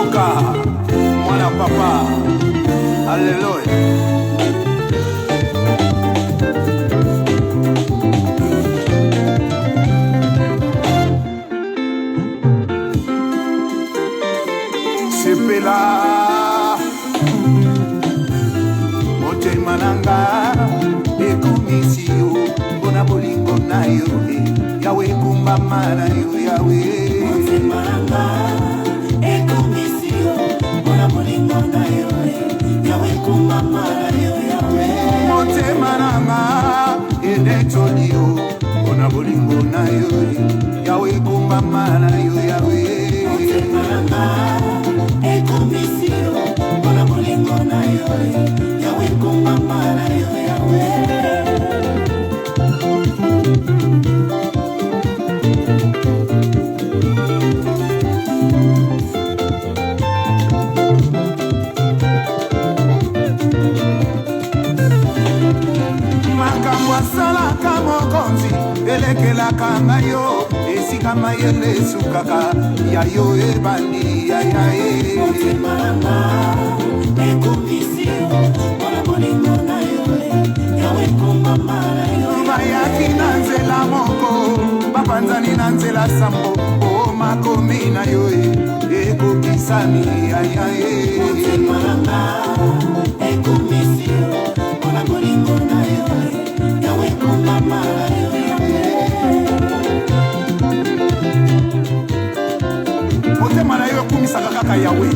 Mboka, mwana papa, alléluia. Sepela, motema nanga, ekumisio, bona bolingo na yo, yawe kumbama na yo, yawe. Motema nanga, ekumisio, bona bolingo na yo, yawe kumbama na yo, yawe. Motema nanga, enetolio, bona bolingo na yo, yawe kumbama na yo, yawe. Motema nanga, ekumisio, bona bolingo na yo, yawe kumbama na yo, yawe. Wasalaka mokonzi elekelaka ngayo esika mayele sukaka yayo ebandi yayae. Motema nanga, ekumisio, bona bolingo na yo, yawe kumbama na yo, bayaki na nzela moko bapanzani na nzela sambo o makomi na yo ekokisani yayae. Motema nanga, ekumisio, bona bolingo na yo, yawe kumbama na yo, motema na yo ekumisaka kaka yawe.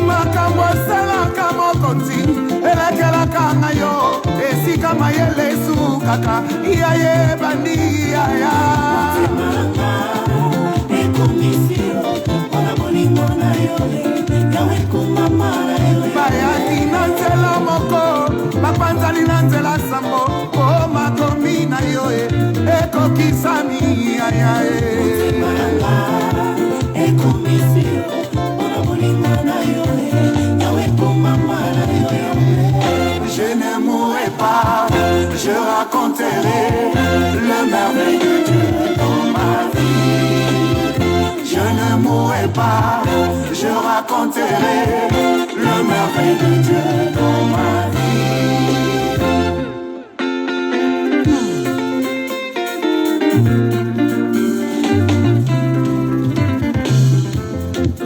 Makambo asalaka mokonzi elekelaka ngayo esika mayele sukaka yaye bandi yaya. Motema nanga, ekumisio, bona bolingo na yo, yawe kumbama na yo, bayaki na nzela moko bapanzani na nzela sambo o makomi na yo ekokisami yayae. Motema nanga, ekumisio, bona bolingo na yo, yawe kumbama na yo, yawe. Je ne mourrai pas, je raconterai le merveilleux Dieu dans ma vie. Je ne mourrai pas, je raconterai le merveilleux Dieu dans ma vie.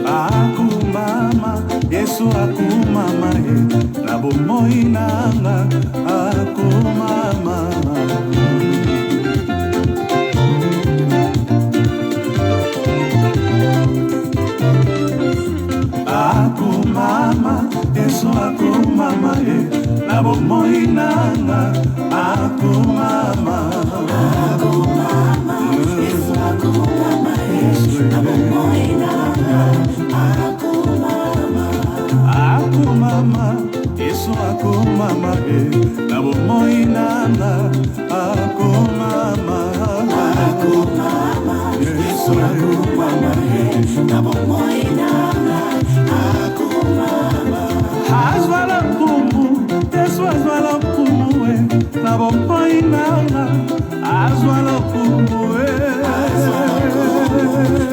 Akumama, Yesu akumama, na bomoi nanga akumama. Akumama, Yesu akumama, na bomoi nanga akumama. Akumama, Yesu akumama, na bomoi nanga akumama. Akumama, Yesu akumama, na bomoi nanga akumama. Akumama, Yesu akumama, na bomoi nanga akumama. Azwala kumu, Yesu azwala kumu, na bomoi nanga azwala kumu.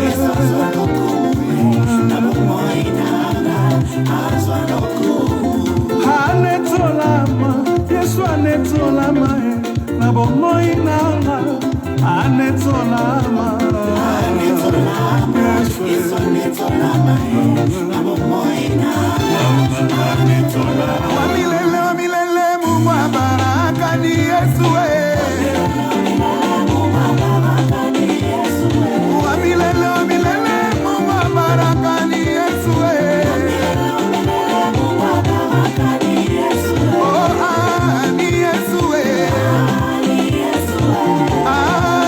Yesu azwala kumu, na bomoi nanga azwala kumu. Anetolama, Yesu anetolama, na bomoi nanga anetolama. Anetolama, Yesu anetolama, na bomoi nanga anetolama. Wa milele Mungu wa baraka ni Yesu. Wa milele Mungu wa baraka ni Yesu. Oh, ni Yesu.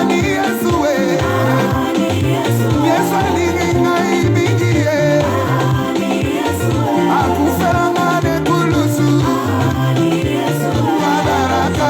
Ni Yesu. Yesu alinga ibingie. Akufera ngade kulusu. Wa baraka.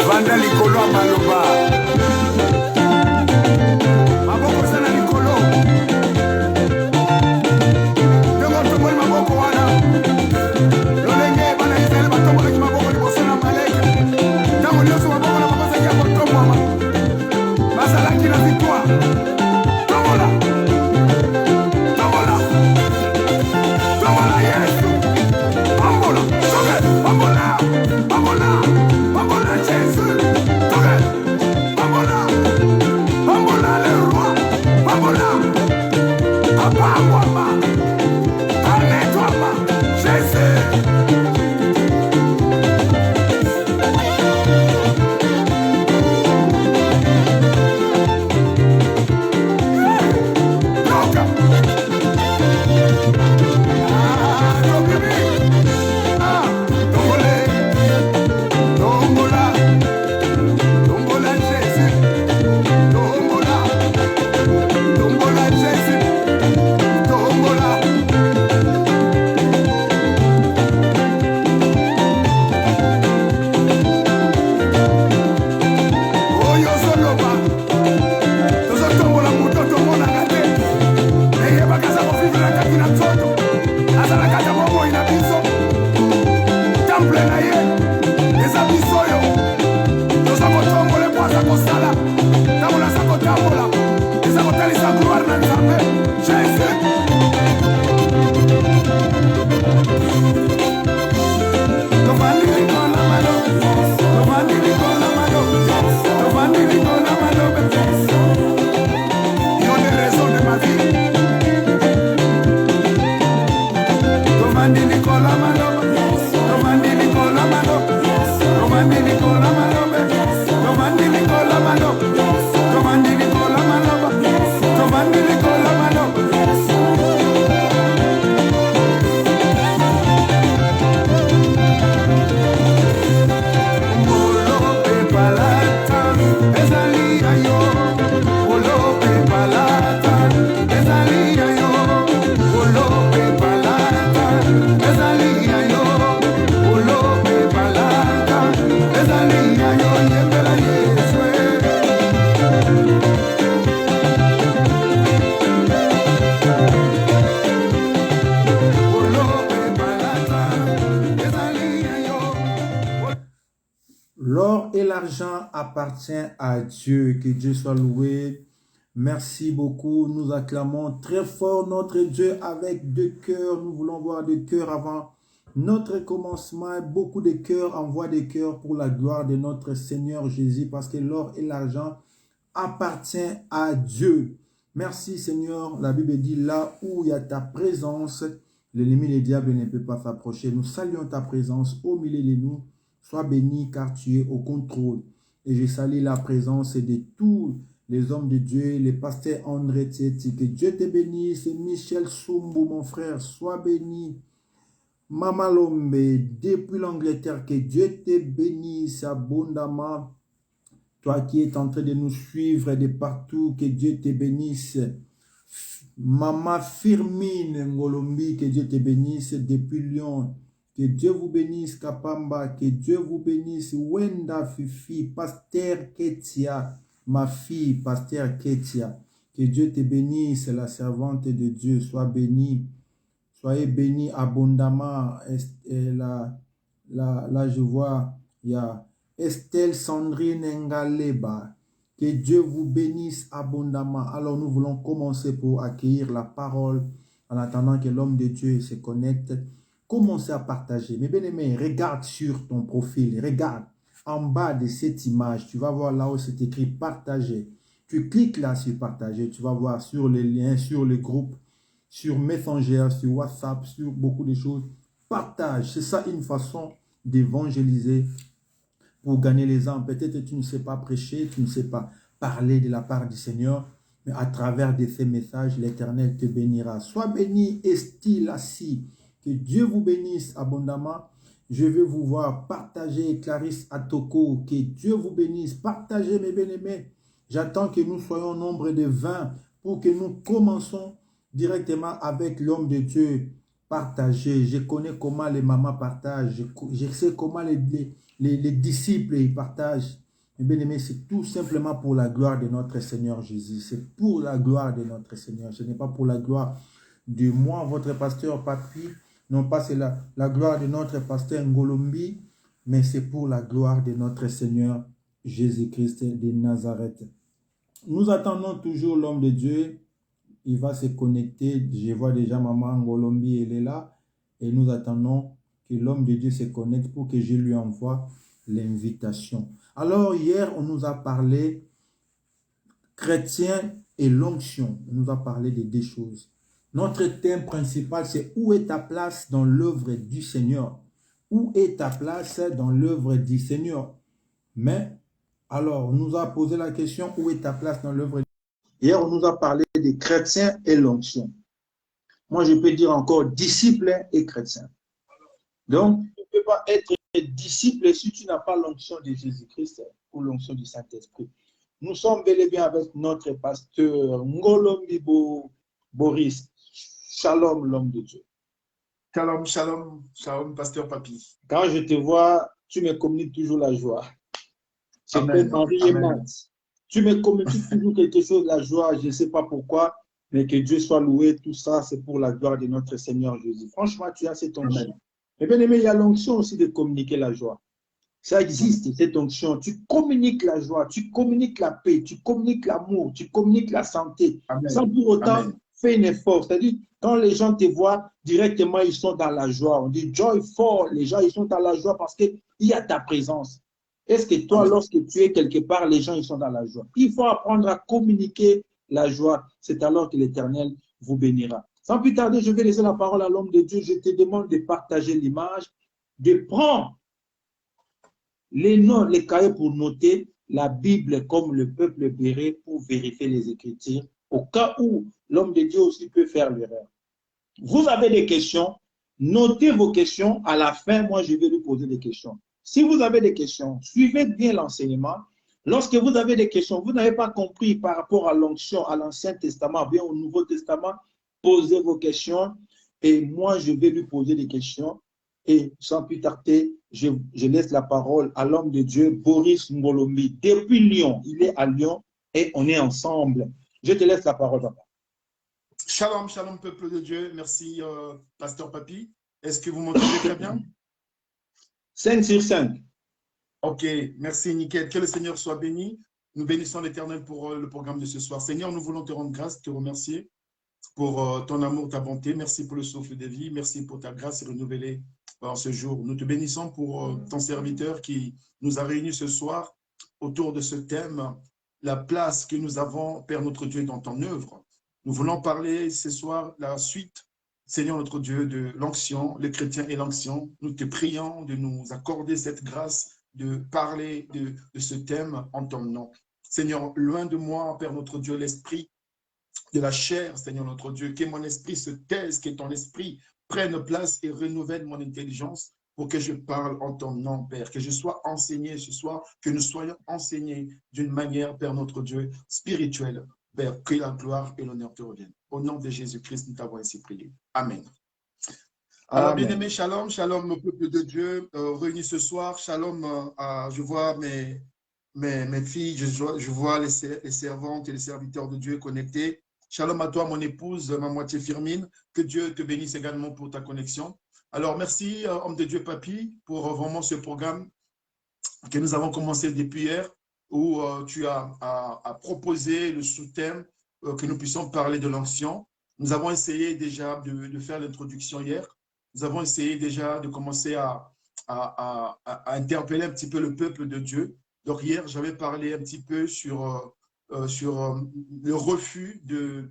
Vanda likolo ya maloba. Maboko eza na likolo. Ntango tomboli maboko wana. Lolenge bana Israele batombolaki maboko liboso na Amaleki. Ntango nyonso maboko na bango ezalaki ya kotombwama. Bazalaki na victoire. Tombola. Tombola. Tombola Yesu. Tombola. Soke. Tombola. Tombola. Tombola Jésus. Soke. Tombola. Tombola le roi. Tombola. Apagwama. Arrête-toi, Jésus. L'or et l'argent appartiennent à Dieu. Que Dieu soit loué. Merci beaucoup. Nous acclamons très fort notre Dieu avec deux cœurs. Nous voulons voir des cœurs avant notre commencement. Beaucoup de cœurs envoient des cœurs pour la gloire de notre Seigneur Jésus, parce que l'or et l'argent appartiennent à Dieu. Merci Seigneur. La Bible dit là où il y a ta présence, l'ennemi, le diable ne peut pas s'approcher. Nous saluons ta présence au milieu de nous. Sois béni car tu es au contrôle. Et je salue la présence de tous les hommes de Dieu, les pasteurs André Teti. Que Dieu te bénisse. Michel Soumbo, mon frère, sois béni. Mama Lombe, depuis l'Angleterre, que Dieu te bénisse abondamment. Toi qui es en train de nous suivre de partout, que Dieu te bénisse. Mama Firmine Ngolombi, que Dieu te bénisse depuis Lyon. Que Dieu vous bénisse, Kapamba. Que Dieu vous bénisse, Wenda Fifi, Pasteur Ketia, ma fille, Pasteur Ketia. Que Dieu te bénisse, la servante de Dieu. Sois bénie. Soyez bénis abondamment. Là, je vois, il y a Estelle Sandrine Ngaleba. Que Dieu vous bénisse abondamment. Alors, nous voulons commencer pour accueillir la parole en attendant que l'homme de Dieu se connecte. Commencez à partager. Mes bien-aimés, regarde sur ton profil. Regarde en bas de cette image. Tu vas voir là où c'est écrit partager. Tu cliques là sur partager. Tu vas voir sur les liens, sur les groupes, sur Messenger, sur WhatsApp, sur beaucoup de choses. Partage. C'est ça une façon d'évangéliser pour gagner les âmes. Peut-être que tu ne sais pas prêcher, tu ne sais pas parler de la part du Seigneur. Mais à travers de ces messages, l'Éternel te bénira. Sois béni, Esti Lassi. Que Dieu vous bénisse abondamment. Je veux vous voir partager Clarisse Atoko. Que Dieu vous bénisse. Partagez mes bien-aimés. J'attends que nous soyons au nombre de 20 pour que nous commençons directement avec l'homme de Dieu. partager. Je connais comment les mamans partagent. Je sais comment les disciples ils partagent. Mais bien aimé, c'est tout simplement pour la gloire de notre Seigneur Jésus. C'est pour la gloire de notre Seigneur. Ce n'est pas pour la gloire de moi, votre pasteur Papi. Non pas c'est la gloire de notre pasteur Ngolombi, mais c'est pour la gloire de notre Seigneur Jésus-Christ de Nazareth. Nous attendons toujours l'homme de Dieu. Il va se connecter. Je vois déjà maman Ngolombi, elle est là. Et nous attendons que l'homme de Dieu se connecte pour que je lui envoie l'invitation. Alors, hier, on nous a parlé chrétien et l'onction. On nous a parlé de deux choses. Notre thème principal, c'est où est ta place dans l'œuvre du Seigneur? Où est ta place dans l'œuvre du Seigneur? Mais, alors, on nous a posé la question, où est ta place dans l'œuvre du Seigneur? Hier, on nous a parlé des chrétiens et l'onction. Moi, je peux dire encore disciple et chrétien. Donc, tu ne peux pas être disciple si tu n'as pas l'onction de Jésus-Christ ou l'onction du Saint-Esprit. Nous sommes bel et bien avec notre pasteur Ngolombi Boris. Shalom, l'homme de Dieu. Shalom, shalom, shalom, pasteur Papi. Quand je te vois, tu me communiques toujours la joie. C'est Amen. comme Marie et Marthe. Tu me communiques toujours quelque chose, la joie, je ne sais pas pourquoi, mais que Dieu soit loué, tout ça, c'est pour la gloire de notre Seigneur Jésus. Franchement, tu as cette onction. Mais bien aimé, il y a l'onction aussi de communiquer la joie. Ça existe, cette onction. Tu communiques la joie, tu communiques la paix, tu communiques l'amour, tu communiques la santé. Amen. Sans pour autant Amen. faire un effort. C'est-à-dire, quand les gens te voient, directement, ils sont dans la joie. On dit joyful. Les gens, ils sont dans la joie parce qu'il y a ta présence. Est-ce que toi, Amen. lorsque tu es quelque part, les gens, ils sont dans la joie? Il faut apprendre à communiquer la joie. C'est alors que l'Éternel vous bénira. Sans plus tarder, je vais laisser la parole à l'homme de Dieu. Je te demande de partager l'image, de prendre les noms, les cahiers pour noter la Bible comme le peuple béret pour vérifier les Écritures, au cas où l'homme de Dieu aussi peut faire l'erreur. Vous avez des questions, notez vos questions. À la fin, moi, je vais lui poser des questions. Si vous avez des questions, suivez bien l'enseignement. Lorsque vous avez des questions, vous n'avez pas compris par rapport à l'onction, à l'Ancien Testament, bien au Nouveau Testament, posez vos questions et moi, je vais lui poser des questions. Et sans plus tarder, je laisse la parole à l'homme de Dieu, Boris Ngolombi, depuis Lyon. Il est à Lyon et on est ensemble. Je te laisse la parole, papa. Shalom, shalom, peuple de Dieu. Merci, pasteur Papi. Est-ce que vous m'entendez très bien? 5 sur 5. Ok, merci, nickel. Que le Seigneur soit béni. Nous bénissons l'Éternel pour le programme de ce soir. Seigneur, nous voulons te rendre grâce, te remercier pour ton amour, ta bonté. Merci pour le souffle de vie. Merci pour ta grâce renouvelée en ce jour. Nous te bénissons pour ton serviteur qui nous a réunis ce soir autour de ce thème, la place que nous avons, Père notre Dieu, dans ton œuvre. Nous voulons parler ce soir la suite, Seigneur notre Dieu, de l'onction, les chrétiens et l'onction. Nous te prions de nous accorder cette grâce de parler de ce thème en ton nom. Seigneur, loin de moi, Père notre Dieu, l'esprit de la chair, Seigneur notre Dieu, que mon esprit se taise, que ton esprit prenne place et renouvelle mon intelligence pour que je parle en ton nom, Père, que je sois enseigné ce soir, que nous soyons enseignés d'une manière, Père notre Dieu, spirituelle. Père, que la gloire et l'honneur te reviennent. Au nom de Jésus-Christ, nous t'avons ainsi prié. Amen. Alors, bien-aimés, shalom, shalom au peuple de Dieu, réunis ce soir. Shalom, je vois mes filles, je vois les servantes et les serviteurs de Dieu connectés. Shalom à toi, mon épouse, ma moitié Firmine. Que Dieu te bénisse également pour ta connexion. Alors, merci, homme de Dieu Papi, pour vraiment ce programme que nous avons commencé depuis hier, où tu as proposé le sous-thème que nous puissions parler de l'onction. Nous avons essayé déjà de faire l'introduction hier. Nous avons essayé déjà de commencer à interpeller un petit peu le peuple de Dieu. Donc hier, j'avais parlé un petit peu sur le refus de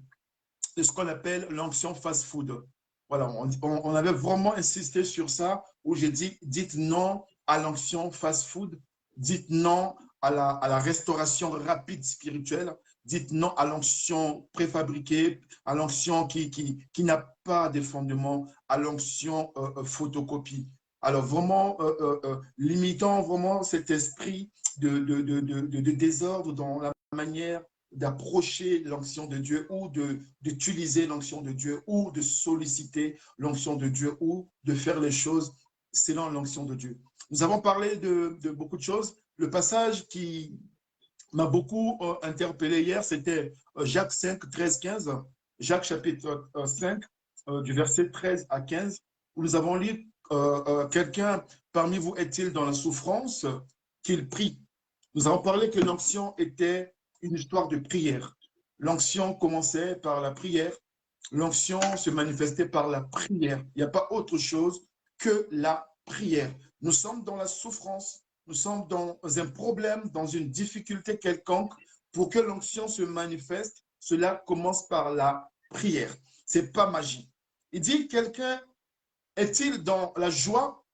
ce qu'on appelle l'onction fast-food. Voilà, on avait vraiment insisté sur ça, où j'ai dit, dites non à l'onction fast-food, dites non à la restauration rapide spirituelle, dites non à l'onction préfabriquée, à l'onction qui n'a pas de fondement, à l'onction photocopie. Alors vraiment, limitant vraiment cet esprit de désordre dans la manière d'approcher l'onction de Dieu ou d'utiliser l'onction de Dieu ou de solliciter l'onction de Dieu ou de faire les choses selon l'onction de Dieu. Nous avons parlé de beaucoup de choses. Le passage qui m'a beaucoup interpellé hier, c'était Jacques 5, 13, 15. Jacques chapitre 5, du verset 13 à 15, où nous avons lu quelqu'un parmi vous est-il dans la souffrance, qu'il prie. Nous avons parlé que l'onction était une histoire de prière. L'onction commençait par la prière. L'onction se manifestait par la prière. Il n'y a pas autre chose que la prière. Nous sommes dans la souffrance. Nous sommes dans un problème, dans une difficulté quelconque. Pour que l'onction se manifeste, cela commence par la prière. Ce n'est pas magique. Il dit, quelqu'un est-il dans la joie?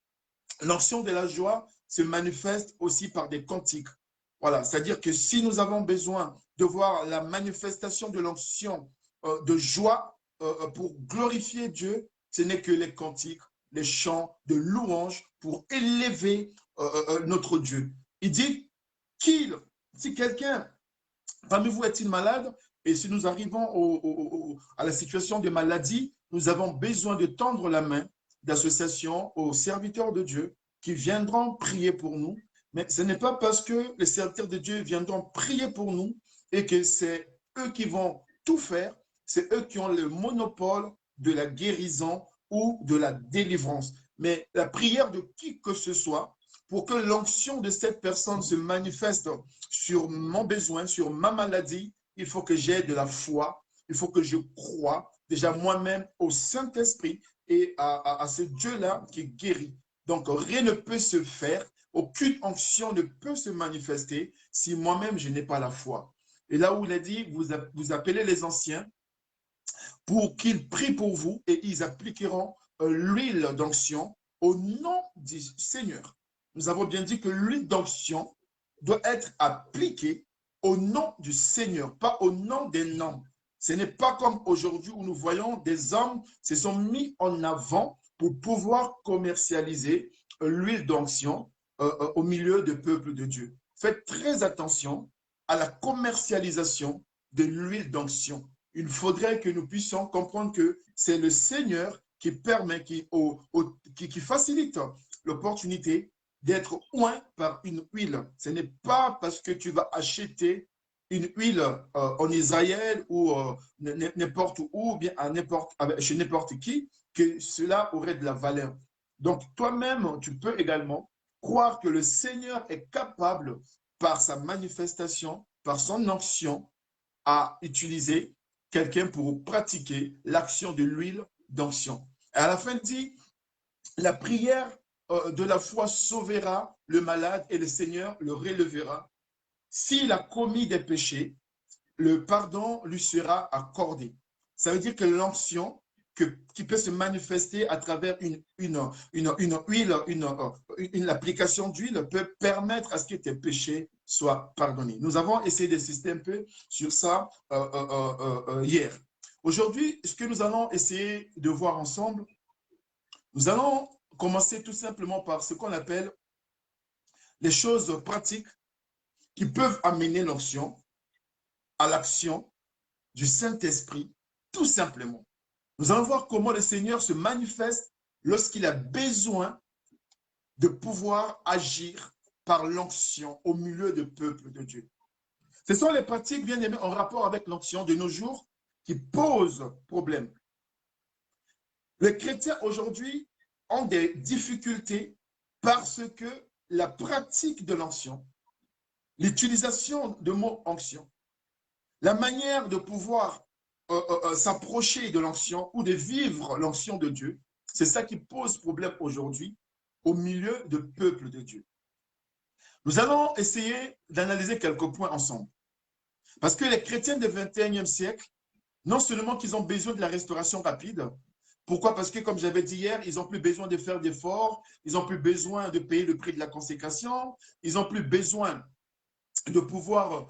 L'onction de la joie se manifeste aussi par des cantiques. Voilà, c'est-à-dire que si nous avons besoin de voir la manifestation de l'onction de joie pour glorifier Dieu, ce n'est que les cantiques, les chants de louange pour élever notre Dieu. Il dit si quelqu'un parmi vous est-il malade, et si nous arrivons à la situation de maladie, nous avons besoin de tendre la main d'associations aux serviteurs de Dieu qui viendront prier pour nous. Mais ce n'est pas parce que les serviteurs de Dieu viendront prier pour nous et que c'est eux qui vont tout faire, c'est eux qui ont le monopole de la guérison ou de la délivrance. Mais la prière de qui que ce soit, pour que l'onction de cette personne se manifeste sur mon besoin, sur ma maladie, il faut que j'ai de la foi, il faut que je croie déjà moi-même au Saint-Esprit et à ce Dieu-là qui guérit. Donc, rien ne peut se faire, aucune onction ne peut se manifester si moi-même je n'ai pas la foi. Et là où il a dit, vous appelez les anciens pour qu'ils prient pour vous et ils appliqueront l'huile d'onction au nom du Seigneur. Nous avons bien dit que l'huile d'onction doit être appliquée au nom du Seigneur, pas au nom des noms. Ce n'est pas comme aujourd'hui où nous voyons des hommes se sont mis en avant pour pouvoir commercialiser l'huile d'onction au milieu du peuple de Dieu. Faites très attention à la commercialisation de l'huile d'onction. Il faudrait que nous puissions comprendre que c'est le Seigneur qui permet, qui facilite l'opportunité d'être oint par une huile. Ce n'est pas parce que tu vas acheter une huile en Israël ou n'importe où, ou bien chez n'importe qui, que cela aurait de la valeur. Donc, toi-même, tu peux également croire que le Seigneur est capable, par sa manifestation, par son onction, à utiliser quelqu'un pour pratiquer l'action de l'huile d'onction. À la fin, il dit, la prière de la foi sauvera le malade et le Seigneur le relèvera. S'il a commis des péchés, le pardon lui sera accordé. Ça veut dire que l'onction qui peut se manifester à travers l'application d'huile peut permettre à ce que tes péchés soient pardonnés. Nous avons essayé d'insister un peu sur ça hier. Aujourd'hui, ce que nous allons essayer de voir ensemble, nous allons commencer tout simplement par ce qu'on appelle les choses pratiques qui peuvent amener l'onction à l'action du Saint-Esprit, tout simplement. Nous allons voir comment le Seigneur se manifeste lorsqu'il a besoin de pouvoir agir par l'onction au milieu du peuple de Dieu. Ce sont les pratiques, bien aimées, en rapport avec l'onction de nos jours qui posent problème. Les chrétiens aujourd'hui ont des difficultés parce que la pratique de l'onction, l'utilisation de mots onction, la manière de pouvoir s'approcher de l'onction ou de vivre l'onction de Dieu, c'est ça qui pose problème aujourd'hui au milieu du peuple de Dieu. Nous allons essayer d'analyser quelques points ensemble. Parce que les chrétiens du 21e siècle, non seulement qu'ils ont besoin de la restauration rapide, pourquoi? Parce que, comme j'avais dit hier, ils n'ont plus besoin de faire d'efforts, ils n'ont plus besoin de payer le prix de la consécration, ils n'ont plus besoin de pouvoir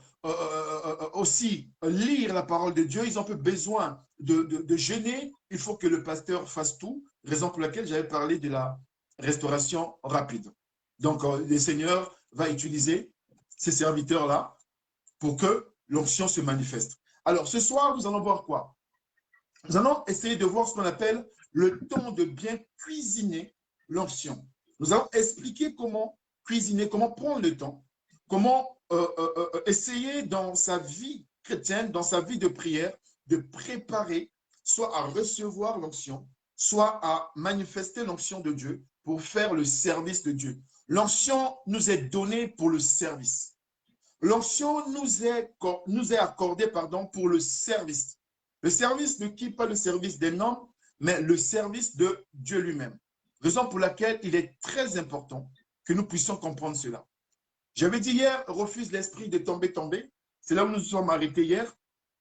aussi lire la parole de Dieu, ils ont plus besoin de jeûner, il faut que le pasteur fasse tout, raison pour laquelle j'avais parlé de la restauration rapide. Donc, le Seigneur va utiliser ces serviteurs-là pour que l'onction se manifeste. Alors, ce soir, nous allons voir quoi? Nous allons essayer de voir ce qu'on appelle le temps de bien cuisiner l'onction. Nous allons expliquer comment cuisiner, comment prendre le temps, comment essayer dans sa vie chrétienne, dans sa vie de prière, de préparer soit à recevoir l'onction, soit à manifester l'onction de Dieu pour faire le service de Dieu. L'onction nous est donnée pour le service. L'onction nous est accordée pour le service. Le service de qui? Pas le service des hommes, mais le service de Dieu lui-même. Raison pour laquelle il est très important que nous puissions comprendre cela. J'avais dit hier, refuse l'esprit de tomber. C'est là où nous nous sommes arrêtés hier,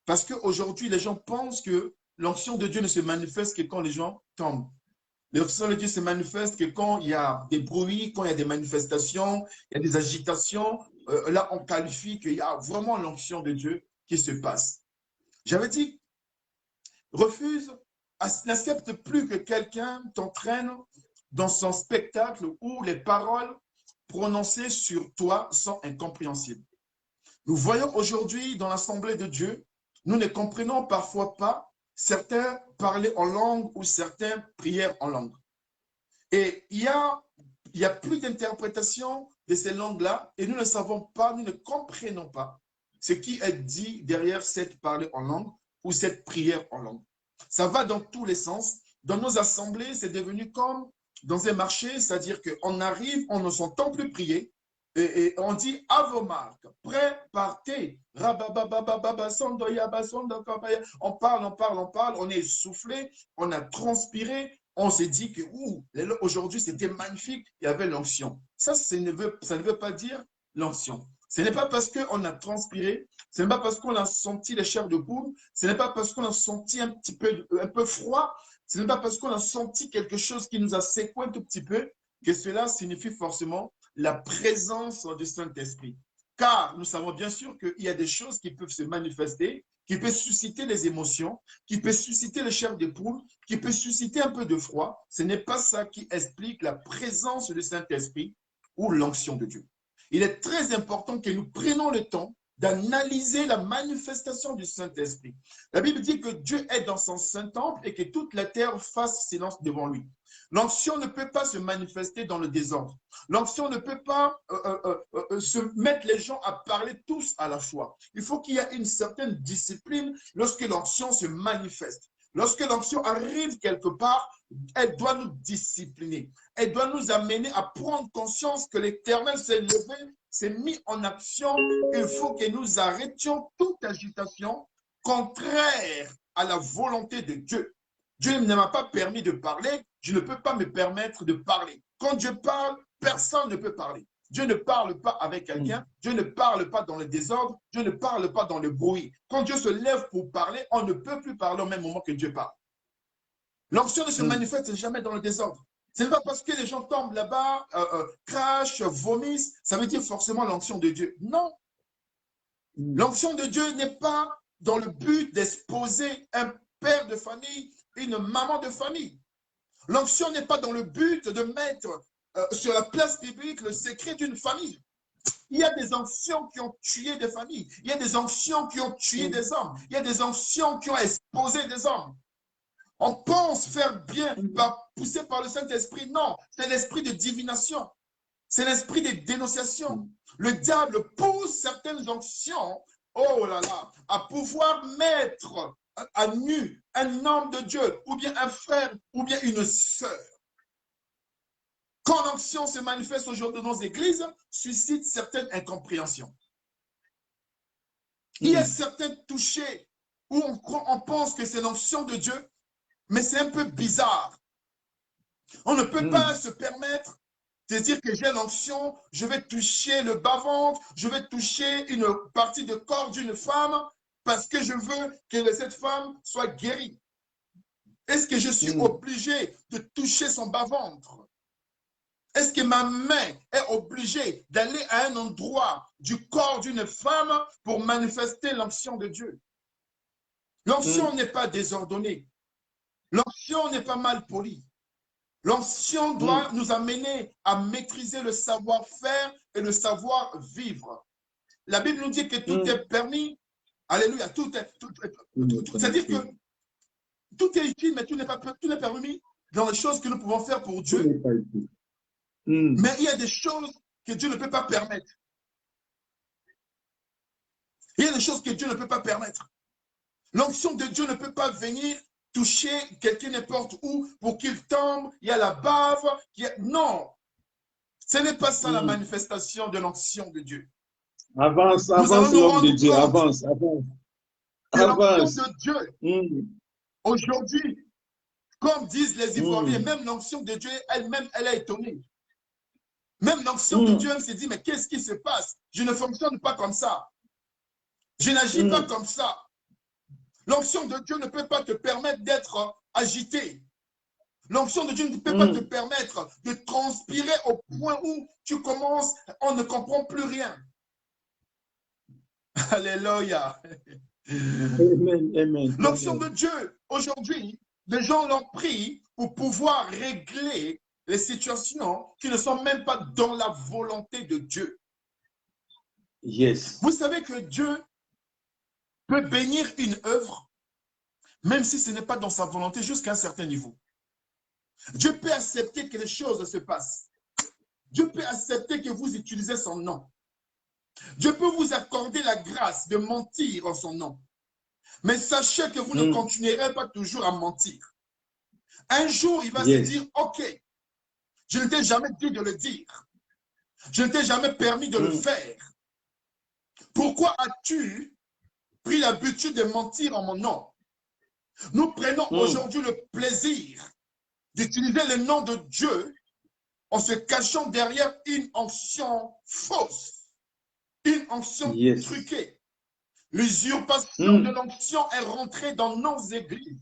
parce qu'aujourd'hui, les gens pensent que l'onction de Dieu ne se manifeste que quand les gens tombent. L'onction de Dieu se manifeste que quand il y a des bruits, quand il y a des manifestations, il y a des agitations. Là, on qualifie qu'il y a vraiment l'onction de Dieu qui se passe. J'avais dit, refuse, n'accepte plus que quelqu'un t'entraîne dans son spectacle où les paroles prononcées sur toi sont incompréhensibles. Nous voyons aujourd'hui dans l'Assemblée de Dieu, nous ne comprenons parfois pas certains parler en langue ou certains prier en langue. Et il y a plus d'interprétation de ces langues-là et nous ne savons pas, nous ne comprenons pas ce qui est dit derrière cette parler en langue ou cette prière en langue. Ça va dans tous les sens. Dans nos assemblées, c'est devenu comme dans un marché, c'est-à-dire qu'on arrive, on ne s'entend plus prier et on dit à vos marques, prêt, partez, on parle, on est essoufflé, on a transpiré, on s'est dit que aujourd'hui c'était magnifique, il y avait l'onction. Ça ne veut pas dire l'onction. Ce n'est pas parce qu'on a transpiré, ce n'est pas parce qu'on a senti les chairs de poule, ce n'est pas parce qu'on a senti un peu froid, ce n'est pas parce qu'on a senti quelque chose qui nous a secoué un tout petit peu que cela signifie forcément la présence du Saint-Esprit. Car nous savons bien sûr qu'il y a des choses qui peuvent se manifester, qui peuvent susciter les émotions, qui peuvent susciter les chairs de poule, qui peuvent susciter un peu de froid. Ce n'est pas ça qui explique la présence du Saint-Esprit ou l'onction de Dieu. Il est très important que nous prenions le temps d'analyser la manifestation du Saint-Esprit. La Bible dit que Dieu est dans son Saint-Temple et que toute la terre fasse silence devant lui. L'onction ne peut pas se manifester dans le désordre. L'onction ne peut pas se mettre les gens à parler tous à la fois. Il faut qu'il y ait une certaine discipline lorsque l'onction se manifeste. Lorsque l'onction arrive quelque part, elle doit nous discipliner. Elle doit nous amener à prendre conscience que l'Éternel s'est levé, s'est mis en action. Il faut que nous arrêtions toute agitation contraire à la volonté de Dieu. Dieu ne m'a pas permis de parler, je ne peux pas me permettre de parler. Quand Dieu parle, personne ne peut parler. Dieu ne parle pas avec quelqu'un, Dieu ne parle pas dans le désordre, Dieu ne parle pas dans le bruit. Quand Dieu se lève pour parler, on ne peut plus parler au même moment que Dieu parle. L'onction ne se manifeste jamais dans le désordre. Ce n'est pas parce que les gens tombent là-bas, crachent, vomissent, ça veut dire forcément l'onction de Dieu. Non. L'onction de Dieu n'est pas dans le but d'exposer un père de famille, une maman de famille. L'onction n'est pas dans le but de mettre sur la place publique le secret d'une famille. Il y a des onctions qui ont tué des familles. Il y a des onctions qui ont tué des hommes. Il y a des onctions qui ont exposé des hommes. On pense faire bien, poussé par le Saint-Esprit. Non, c'est l'esprit de divination. C'est l'esprit de dénonciation. Le diable pousse certaines onctions, oh là là, à pouvoir mettre à nu un homme de Dieu, ou bien un frère, ou bien une sœur. Quand l'onction se manifeste aujourd'hui dans nos églises, suscite certaines incompréhensions. Il y a certains touchés où on pense que c'est l'onction de Dieu, mais c'est un peu bizarre. On ne peut pas se permettre de dire que j'ai l'onction, je vais toucher le bas-ventre, je vais toucher une partie de corps d'une femme parce que je veux que cette femme soit guérie. Est-ce que je suis obligé de toucher son bas-ventre? Est-ce que ma main est obligée d'aller à un endroit du corps d'une femme pour manifester l'onction de Dieu? L'onction n'est pas désordonnée. L'onction n'est pas mal polie. L'onction doit nous amener à maîtriser le savoir-faire et le savoir-vivre. La Bible nous dit que tout est permis, Alléluia. C'est-à-dire que tout est utile, mais tout n'est pas permis dans les choses que nous pouvons faire pour Dieu. Mais il y a des choses que Dieu ne peut pas permettre. Il y a des choses que Dieu ne peut pas permettre. L'onction de Dieu ne peut pas venir toucher quelqu'un n'importe où pour qu'il tombe, il y a la bave. Non, ce n'est pas ça la manifestation de l'onction de Dieu. Avance, l'homme de Dieu, avance. L'onction de Dieu, aujourd'hui, comme disent les Ivoiriens, même l'onction de Dieu elle-même, elle est étonnée. Même l'onction de Dieu, elle se dit, mais qu'est-ce qui se passe? Je ne fonctionne pas comme ça. Je n'agis pas comme ça. L'onction de Dieu ne peut pas te permettre d'être agité. L'onction de Dieu ne peut pas te permettre de transpirer au point où tu commences, on ne comprend plus rien. Alléluia. Amen. L'onction de Dieu, aujourd'hui, les gens l'ont pris pour pouvoir régler les situations qui ne sont même pas dans la volonté de Dieu. Yes. Vous savez que Dieu peut bénir une œuvre, même si ce n'est pas dans sa volonté jusqu'à un certain niveau. Dieu peut accepter que les choses se passent. Dieu peut accepter que vous utilisez son nom. Dieu peut vous accorder la grâce de mentir en son nom. Mais sachez que vous ne continuerez pas toujours à mentir. Un jour, il va se dire, OK, je ne t'ai jamais dit de le dire. Je ne t'ai jamais permis de le faire. Pourquoi as-tu pris l'habitude de mentir en mon nom? Nous prenons aujourd'hui le plaisir d'utiliser le nom de Dieu en se cachant derrière une onction fausse, une onction truquée. L'usurpation de l'onction est rentrée dans nos églises.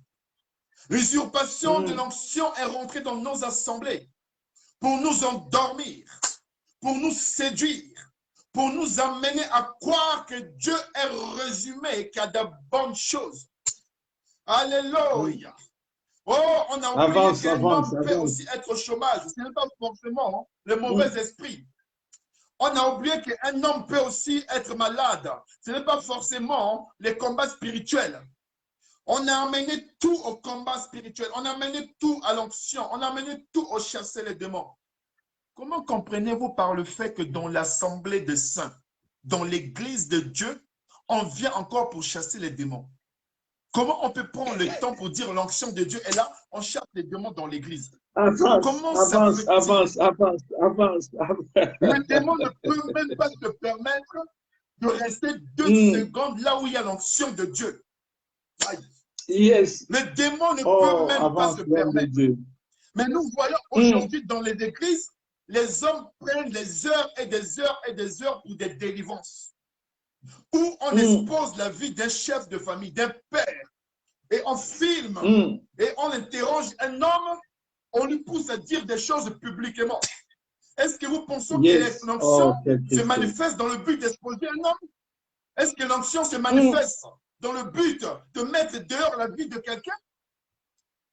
L'usurpation de l'onction est rentrée dans nos assemblées pour nous endormir, pour nous séduire, pour nous amener à croire que Dieu est résumé, qu'il y a de bonnes choses. Alléluia. Oh, on a oublié qu'un homme peut aussi être au chômage. Ce n'est pas forcément le mauvais esprit. On a oublié qu'un homme peut aussi être malade. Ce n'est pas forcément les combats spirituels. On a amené tout au combat spirituel. On a amené tout à l'onction. On a amené tout au chasser les démons. Comment comprenez-vous par le fait que dans l'assemblée des saints, dans l'église de Dieu, on vient encore pour chasser les démons? Comment on peut prendre le temps pour dire l'onction de Dieu est là, on chasse les démons dans l'église? Avance. Le démon ne peut même pas te permettre de rester 2 secondes là où il y a l'onction de Dieu. Yes. Le démon ne peut même pas se permettre. Mais nous voyons aujourd'hui dans les églises, les hommes prennent des heures et des heures et des heures pour des délivrances. Où on expose la vie d'un chef de famille, d'un père, et on filme, et on interroge un homme, on lui pousse à dire des choses publiquement. Est-ce que vous pensez que l'onction se manifeste dans le but d'exposer un homme? Est-ce que l'onction se manifeste dans le but de mettre dehors la vie de quelqu'un?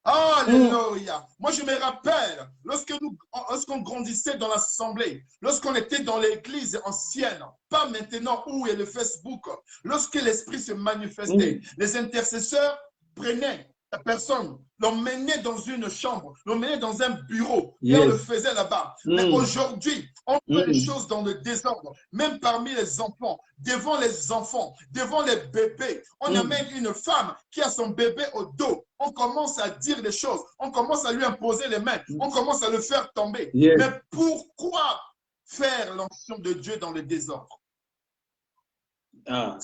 Alléluia. Moi, je me rappelle, lorsqu'on grandissait dans l'assemblée, lorsqu'on était dans l'église ancienne, pas maintenant où est le Facebook, lorsque l'esprit se manifestait, les intercesseurs prenaient la personne, l'emmenaient dans une chambre, l'emmenaient dans un bureau, et on le faisait là-bas. Mais aujourd'hui, on fait les choses dans le désordre, même parmi les enfants, devant les bébés. On amène une femme qui a son bébé au dos. On commence à dire des choses, on commence à lui imposer les mains, on commence à le faire tomber. Mais pourquoi faire l'onction de Dieu dans le désordre?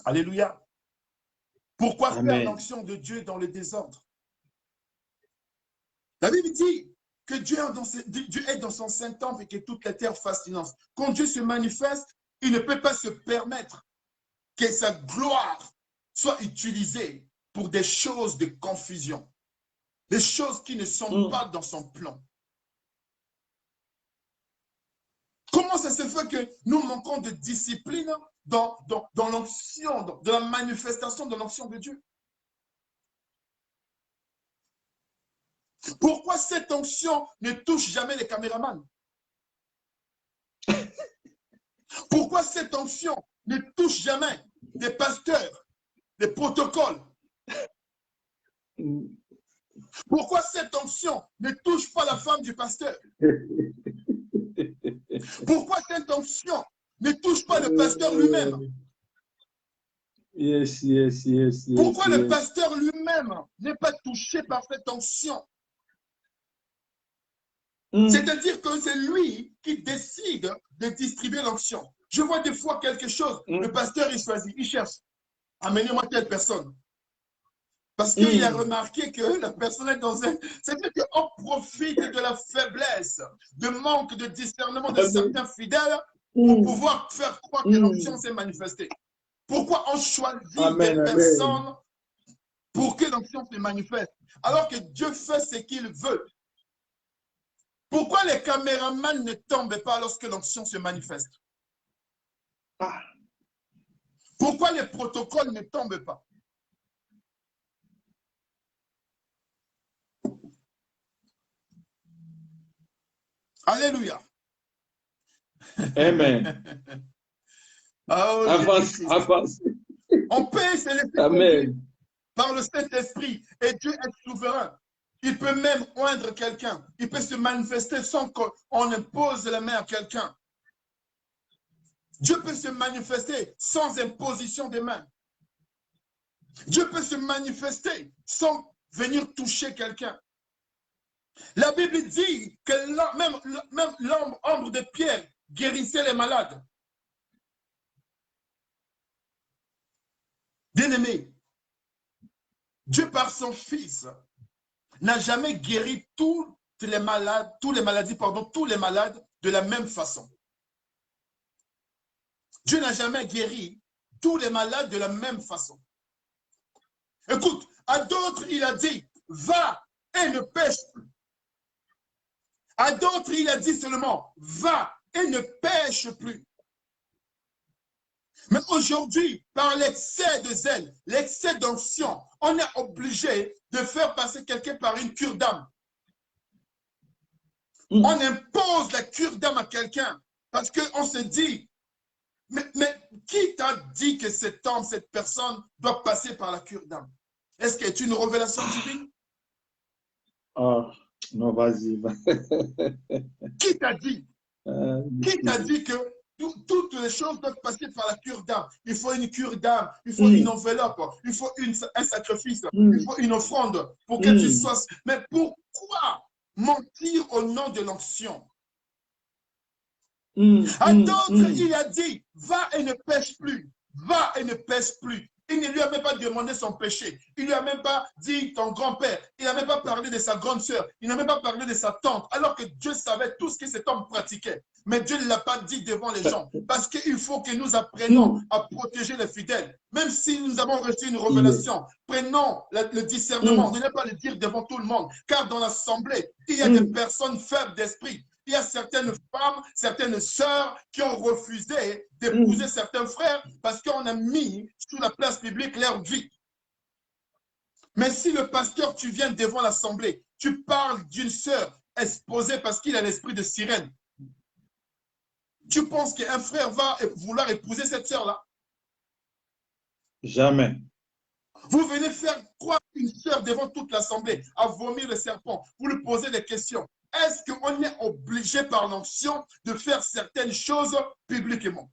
Alléluia. Pourquoi faire l'onction de Dieu dans le désordre? La Bible dit que Dieu est dans son Saint-Temple et que toute la terre fasse silence. Quand Dieu se manifeste, il ne peut pas se permettre que sa gloire soit utilisée pour des choses de confusion, des choses qui ne sont pas dans son plan. Comment ça se fait que nous manquons de discipline dans l'onction, dans la manifestation de l'onction de Dieu? Pourquoi cette onction ne touche jamais les caméramans? Pourquoi cette onction ne touche jamais des pasteurs, les protocoles. Pourquoi cette onction ne touche pas la femme du pasteur? Pourquoi cette onction ne touche pas le pasteur lui-même? Yes. Pourquoi le pasteur lui-même n'est pas touché par cette onction? C'est-à-dire que c'est lui qui décide de distribuer l'onction. Je vois des fois quelque chose, le pasteur il choisit, il cherche, amenez-moi telle personne. Parce qu'il a remarqué que la personne est dans un... C'est-à-dire qu'on profite de la faiblesse, de manque de discernement de certains fidèles pour pouvoir faire croire que l'onction s'est manifestée. Pourquoi on choisit des personnes pour que l'onction se manifeste? Alors que Dieu fait ce qu'il veut. Pourquoi les caméramans ne tombent pas lorsque l'onction se manifeste? Pourquoi les protocoles ne tombent pas? Alléluia. Amen. Oh, Avance. on peut se laisser conduire par le Saint-Esprit et Dieu est souverain. Il peut même oindre quelqu'un. Il peut se manifester sans qu'on impose la main à quelqu'un. Dieu peut se manifester sans imposition des mains. Dieu peut se manifester sans venir toucher quelqu'un. La Bible dit que même l'ombre de Pierre guérissait les malades. Bien-aimé, Dieu par son Fils n'a jamais guéri tous les malades de la même façon. Dieu n'a jamais guéri tous les malades de la même façon. Écoute, à d'autres, il a dit, va et ne pêche plus. À d'autres, il a dit seulement, va et ne pêche plus. Mais aujourd'hui, par l'excès de zèle, l'excès d'onction, on est obligé de faire passer quelqu'un par une cure d'âme. On impose la cure d'âme à quelqu'un parce qu'on se dit, mais qui t'a dit que cet homme, cette personne doit passer par la cure d'âme? Est-ce que c'est une révélation divine? Oh, non, vas-y. Qui t'a dit? Qui t'a dit que toutes les choses doivent passer par la cure d'âme? Il faut une cure d'âme, il faut une enveloppe, il faut un sacrifice, il faut une offrande pour que tu sois... Mais pourquoi mentir au nom de l'onction? À d'autres, il a dit, va et ne pêche plus, va et ne pêche plus. Il ne lui a même pas demandé son péché. Il ne lui a même pas dit ton grand-père. Il n'a même pas parlé de sa grande sœur. Il n'a même pas parlé de sa tante. Alors que Dieu savait tout ce que cet homme pratiquait. Mais Dieu ne l'a pas dit devant les gens. Parce qu'il faut que nous apprenions à protéger les fidèles. Même si nous avons reçu une révélation, prenons le discernement. Ne pas le dire devant tout le monde. Car dans l'assemblée, il y a des personnes faibles d'esprit. Il y a certaines femmes, certaines sœurs qui ont refusé d'épouser certains frères parce qu'on a mis sous la place publique leur vie. Mais si le pasteur, tu viens devant l'assemblée, tu parles d'une sœur exposée parce qu'il a l'esprit de sirène, tu penses qu'un frère va vouloir épouser cette sœur-là? Jamais. Vous venez faire croire une sœur devant toute l'assemblée à vomir le serpent. Vous lui posez des questions. Est-ce qu'on est obligé par l'onction de faire certaines choses publiquement?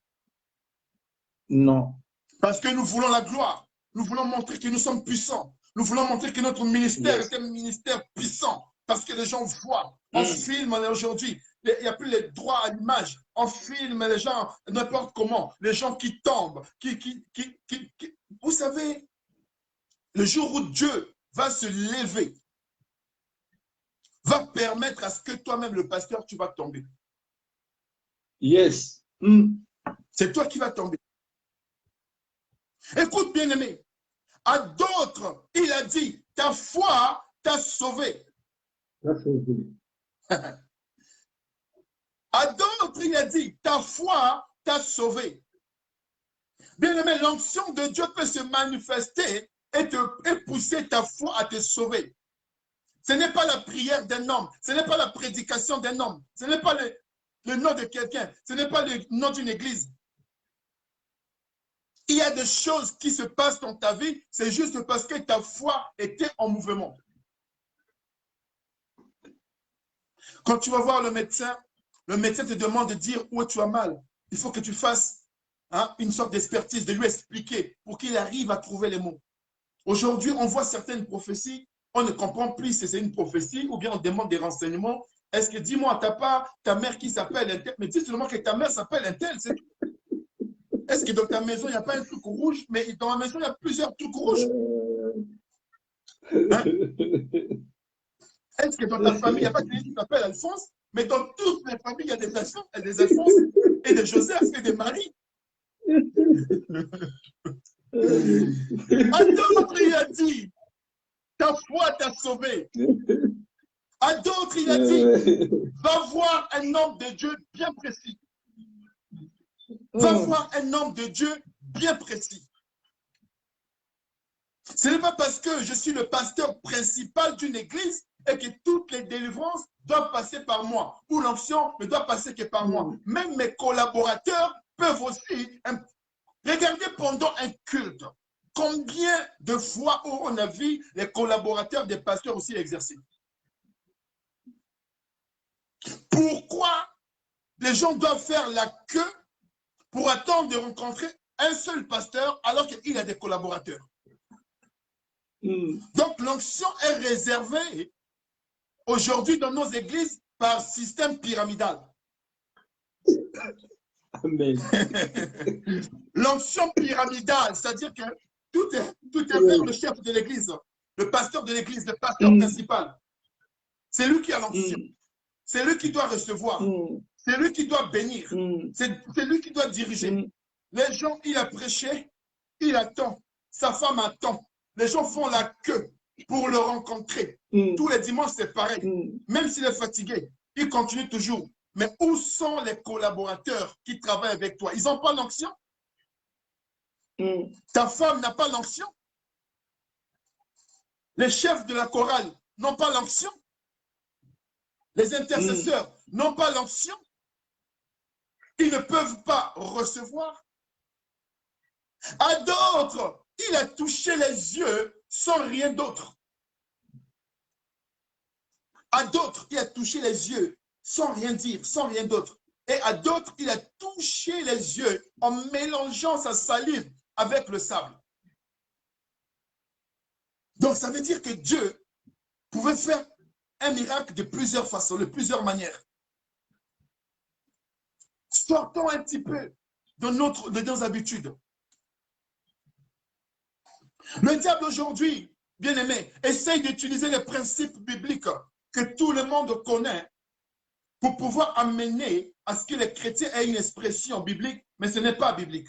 Non. Parce que nous voulons la gloire. Nous voulons montrer que nous sommes puissants. Nous voulons montrer que notre ministère est un ministère puissant. Parce que les gens voient. On filme aujourd'hui. Il n'y a plus les droits à l'image. On filme les gens n'importe comment. Les gens qui tombent. Vous savez, le jour où Dieu va se lever, va permettre à ce que toi-même, le pasteur, tu vas tomber. Yes. C'est toi qui vas tomber. Écoute, bien-aimé, à d'autres, il a dit, ta foi t'a sauvé. À d'autres, il a dit, ta foi t'a sauvé. Bien-aimé, l'onction de Dieu peut se manifester et pousser ta foi à te sauver. Ce n'est pas la prière d'un homme, ce n'est pas la prédication d'un homme, ce n'est pas le nom de quelqu'un, ce n'est pas le nom d'une église. il y a des choses qui se passent dans ta vie, c'est juste parce que ta foi était en mouvement. Quand tu vas voir le médecin te demande de dire où tu as mal. Il faut que tu fasses une sorte d'expertise, de lui expliquer pour qu'il arrive à trouver les mots. Aujourd'hui, on voit certaines prophéties, on ne comprend plus si c'est une prophétie ou bien on demande des renseignements. Est-ce que, dis-moi, tu n'as pas ta mère qui s'appelle un tel, mais dis seulement que ta mère s'appelle un tel, c'est tout. Est-ce que dans ta maison, il n'y a pas un truc rouge, mais dans la maison, il y a plusieurs trucs rouges? Hein? Est-ce que dans ta famille, il n'y a pas quelqu'un qui s'appelle Alphonse, mais dans toutes les familles, il y a des Alphonse et des Joseph et des Marie? À d'autres, il a dit, ta foi t'a sauvé. À d'autres, il a dit, va voir un homme de Dieu bien précis. Va voir un homme de Dieu bien précis. Ce n'est pas parce que je suis le pasteur principal d'une église et que toutes les délivrances doivent passer par moi, ou l'onction ne doit passer que par moi. Même mes collaborateurs peuvent aussi regarder pendant un culte. Combien de fois on a vu les collaborateurs des pasteurs aussi exercer? Pourquoi les gens doivent faire la queue pour attendre de rencontrer un seul pasteur alors qu'il a des collaborateurs? Donc l'onction est réservée aujourd'hui dans nos églises par système pyramidal. Amen. L'onction pyramidale, c'est-à-dire que tout est vers le chef de l'église, le pasteur de l'église, le pasteur principal. C'est lui qui a l'onction. C'est lui qui doit recevoir. C'est lui qui doit bénir. C'est lui qui doit diriger. Les gens, il a prêché, il attend. Sa femme attend. Les gens font la queue pour le rencontrer. Tous les dimanches, c'est pareil. Même s'il est fatigué, il continue toujours. Mais où sont les collaborateurs qui travaillent avec toi? Ils n'ont pas l'onction? Ta femme n'a pas l'onction? Les chefs de la chorale n'ont pas l'onction? Les intercesseurs n'ont pas l'onction? Ils ne peuvent pas recevoir. À d'autres, il a touché les yeux sans rien d'autre. À d'autres, il a touché les yeux sans rien dire, sans rien d'autre. Et à d'autres, il a touché les yeux en mélangeant sa salive avec le sable. Donc, ça veut dire que Dieu pouvait faire un miracle de plusieurs façons, de plusieurs manières. Sortons un petit peu de nos habitudes. Le diable aujourd'hui, bien aimé, essaye d'utiliser les principes bibliques que tout le monde connaît pour pouvoir amener à ce que les chrétiens aient une expression biblique, mais ce n'est pas biblique.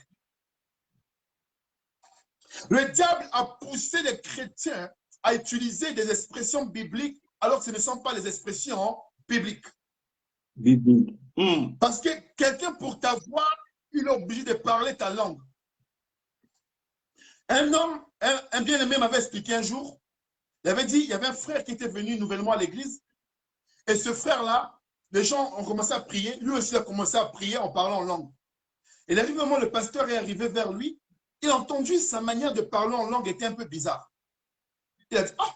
Le diable a poussé les chrétiens à utiliser des expressions bibliques alors que ce ne sont pas les expressions bibliques. Parce que quelqu'un, pour t'avoir, il est obligé de parler ta langue. Un homme, un bien-aimé m'avait expliqué un jour, il avait dit, il y avait un frère qui était venu nouvellement à l'église, et ce frère-là, les gens ont commencé à prier, lui aussi a commencé à prier en parlant en langue. Et là, moment, le pasteur est arrivé vers lui, il a entendu sa manière de parler en langue était un peu bizarre. Il a dit, ah,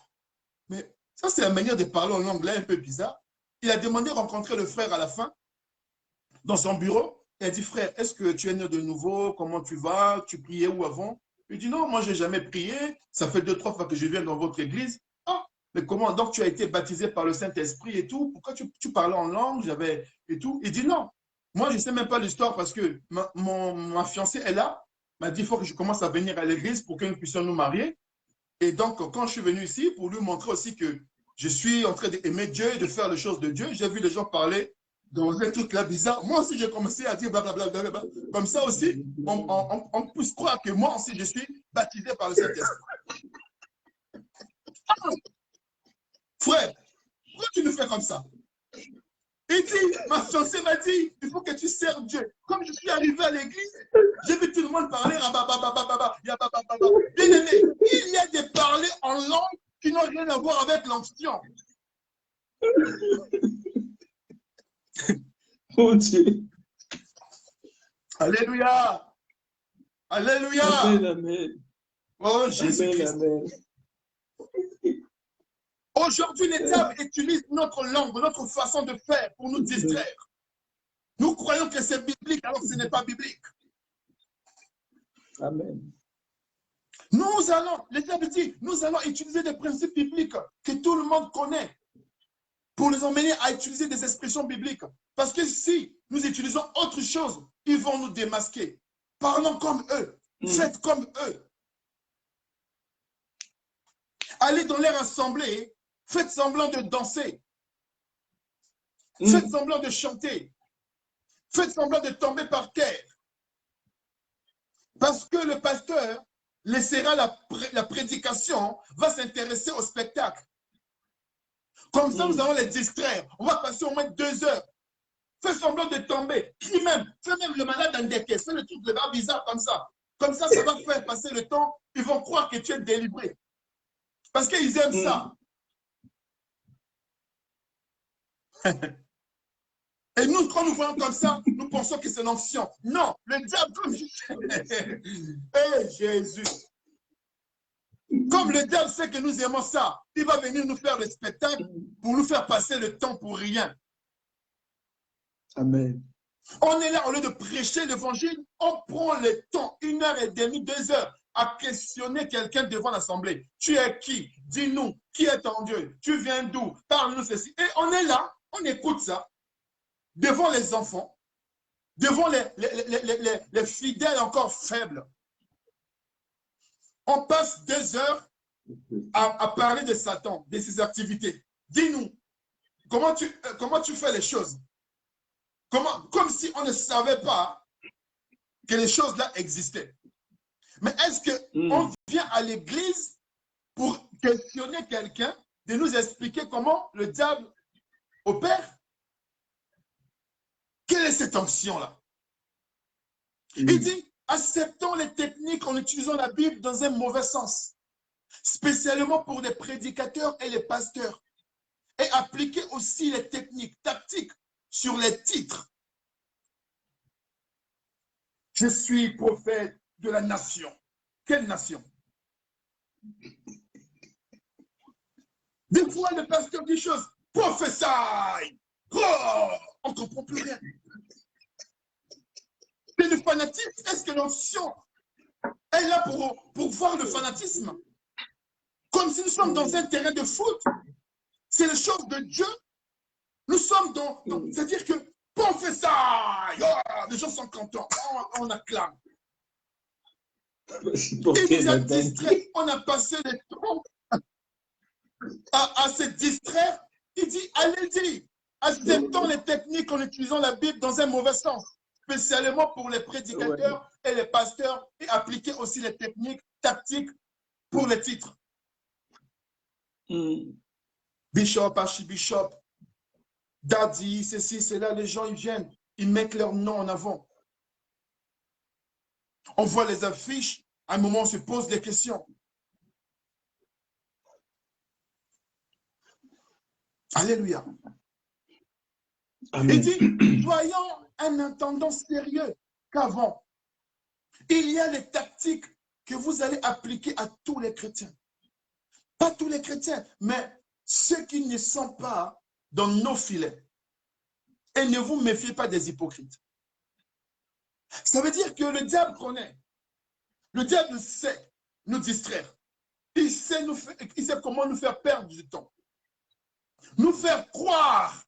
mais ça c'est la manière de parler en langue là, un peu bizarre. Il a demandé de rencontrer le frère à la fin, dans son bureau. Il a dit, frère, est-ce que tu es né de nouveau? Comment tu vas? Tu priais où avant? Il dit, non, moi je n'ai jamais prié. Ça fait 2-3 fois que je viens dans votre église. Ah, mais comment? Donc tu as été baptisé par le Saint-Esprit et tout? Pourquoi tu parlais en langue? Et tout. Il dit, non, moi je ne sais même pas l'histoire parce que ma fiancée est là. M'a dit, il faut que je commence à venir à l'église pour que nous puissions nous marier. Et donc, quand je suis venu ici, pour lui montrer aussi que je suis en train d'aimer Dieu et de faire les choses de Dieu, j'ai vu les gens parler dans un truc là bizarre. Moi aussi, j'ai commencé à dire blablabla. Comme ça aussi, on peut croire que moi aussi, je suis baptisé par le Saint-Esprit. Frère, pourquoi tu nous fais comme ça? Il dit, ma fiancée m'a dit, il faut que tu serves Dieu. Comme je suis arrivé à l'église, j'ai vu tout le monde parler. Bien aimé, il y a des parlers en langue qui n'ont rien à voir avec l'onction. Mon Dieu. Alléluia. Alléluia. Amen, amen. Oh, Amen, Jésus-Christ. amen. Aujourd'hui, les diables utilisent notre langue, notre façon de faire pour nous distraire. Nous croyons que c'est biblique alors que ce n'est pas biblique. Amen. Nous allons, le diable dit, nous allons utiliser des principes bibliques que tout le monde connaît pour les emmener à utiliser des expressions bibliques. Parce que si nous utilisons autre chose, ils vont nous démasquer. Parlons comme eux, faites comme eux. Allez dans leur assemblée, faites semblant de danser. Faites semblant de chanter. Faites semblant de tomber par terre. Parce que le pasteur laissera la prédication, va s'intéresser au spectacle. Comme ça, nous allons les distraire. On va passer au moins 2 heures. Fais semblant de tomber. Crie même. Fais même le malade en décaisse. Fais le truc de bas bizarre comme ça. Comme ça, ça va faire passer le temps. Ils vont croire que tu es délivré. Parce qu'ils aiment ça. Et nous, quand nous voyons comme ça, nous pensons que c'est l'onction. Non, le diable, comme Jésus. Comme le diable sait que nous aimons ça, il va venir nous faire le spectacle pour nous faire passer le temps pour rien. Amen. On est là, au lieu de prêcher l'évangile, on prend le temps, 1h30, 2 heures, à questionner quelqu'un devant l'assemblée. Tu es qui? Dis-nous, qui est ton Dieu? Tu viens d'où? Parle-nous ceci. Et on est là, on écoute ça, devant les enfants, devant les fidèles encore faibles. On passe 2 heures à parler de Satan, de ses activités. Dis-nous, comment tu fais les choses? Comme si on ne savait pas que les choses-là existaient. Mais est-ce qu'on vient à l'église pour questionner quelqu'un, de nous expliquer comment le diable opère? Quelle est cette onction-là? Il dit, acceptons les techniques en utilisant la Bible dans un mauvais sens, spécialement pour les prédicateurs et les pasteurs, et appliquer aussi les techniques tactiques sur les titres. Je suis prophète de la nation. Quelle nation? Des fois, le pasteur dit choses, prophétie. Oh, on ne comprend plus rien. C'est le fanatisme. Est-ce que l'onction est là pour voir le fanatisme? Comme si nous sommes dans un terrain de foot. C'est les choses de Dieu. Nous sommes dans c'est-à-dire que prophétie. Oh, les gens sont contents. On acclame. Il nous a distrait. On a passé le temps à se distraire. Il dit, allez-y, acceptons les techniques en utilisant la Bible dans un mauvais sens, spécialement pour les prédicateurs et les pasteurs, et appliquer aussi les techniques tactiques pour les titres. Bishop, archibishop, daddy, ceci, cela, les gens, ils viennent, ils mettent leur nom en avant. On voit les affiches, à un moment, on se pose des questions. Alléluia. Amen. Il dit, soyons un intendant sérieux qu'avant. Il y a les tactiques que vous allez appliquer à tous les chrétiens. Pas tous les chrétiens, mais ceux qui ne sont pas dans nos filets. Et ne vous méfiez pas des hypocrites. Ça veut dire que le diable connaît. Le diable sait nous distraire. Il sait comment nous faire perdre du temps. Nous faire croire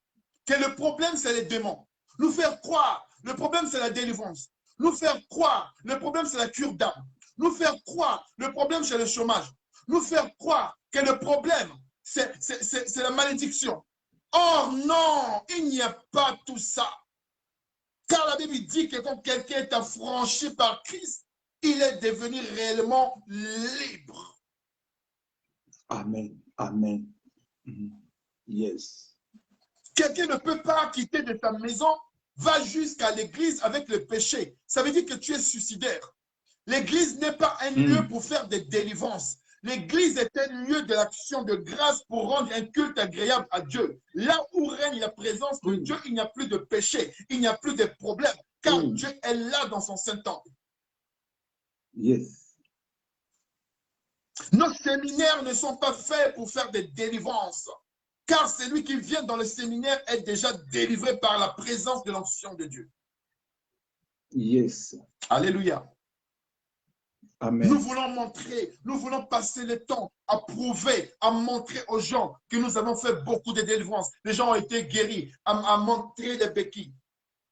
que le problème, c'est les démons. Nous faire croire, le problème, c'est la délivrance. Nous faire croire, le problème, c'est la cure d'âme. Nous faire croire, le problème, c'est le chômage. Nous faire croire que le problème, c'est la malédiction. Or, non, il n'y a pas tout ça. Car la Bible dit que quand quelqu'un est affranchi par Christ, il est devenu réellement libre. Amen. Amen. Yes. Quelqu'un ne peut pas quitter de ta maison, va jusqu'à l'église avec le péché. Ça veut dire que tu es suicidaire. L'église n'est pas un lieu pour faire des délivrances. L'église est un lieu de l'action de grâce pour rendre un culte agréable à Dieu. Là où règne la présence de Dieu, il n'y a plus de péché, il n'y a plus de problème, car Dieu est là dans son Saint-Temple. Yes. Nos séminaires ne sont pas faits pour faire des délivrances, car celui qui vient dans le séminaire est déjà délivré par la présence de l'onction de Dieu. Yes. Alléluia. Amen. Nous voulons montrer, nous voulons passer le temps à prouver, à montrer aux gens que nous avons fait beaucoup de délivrances. Les gens ont été guéris, à montrer les béquilles.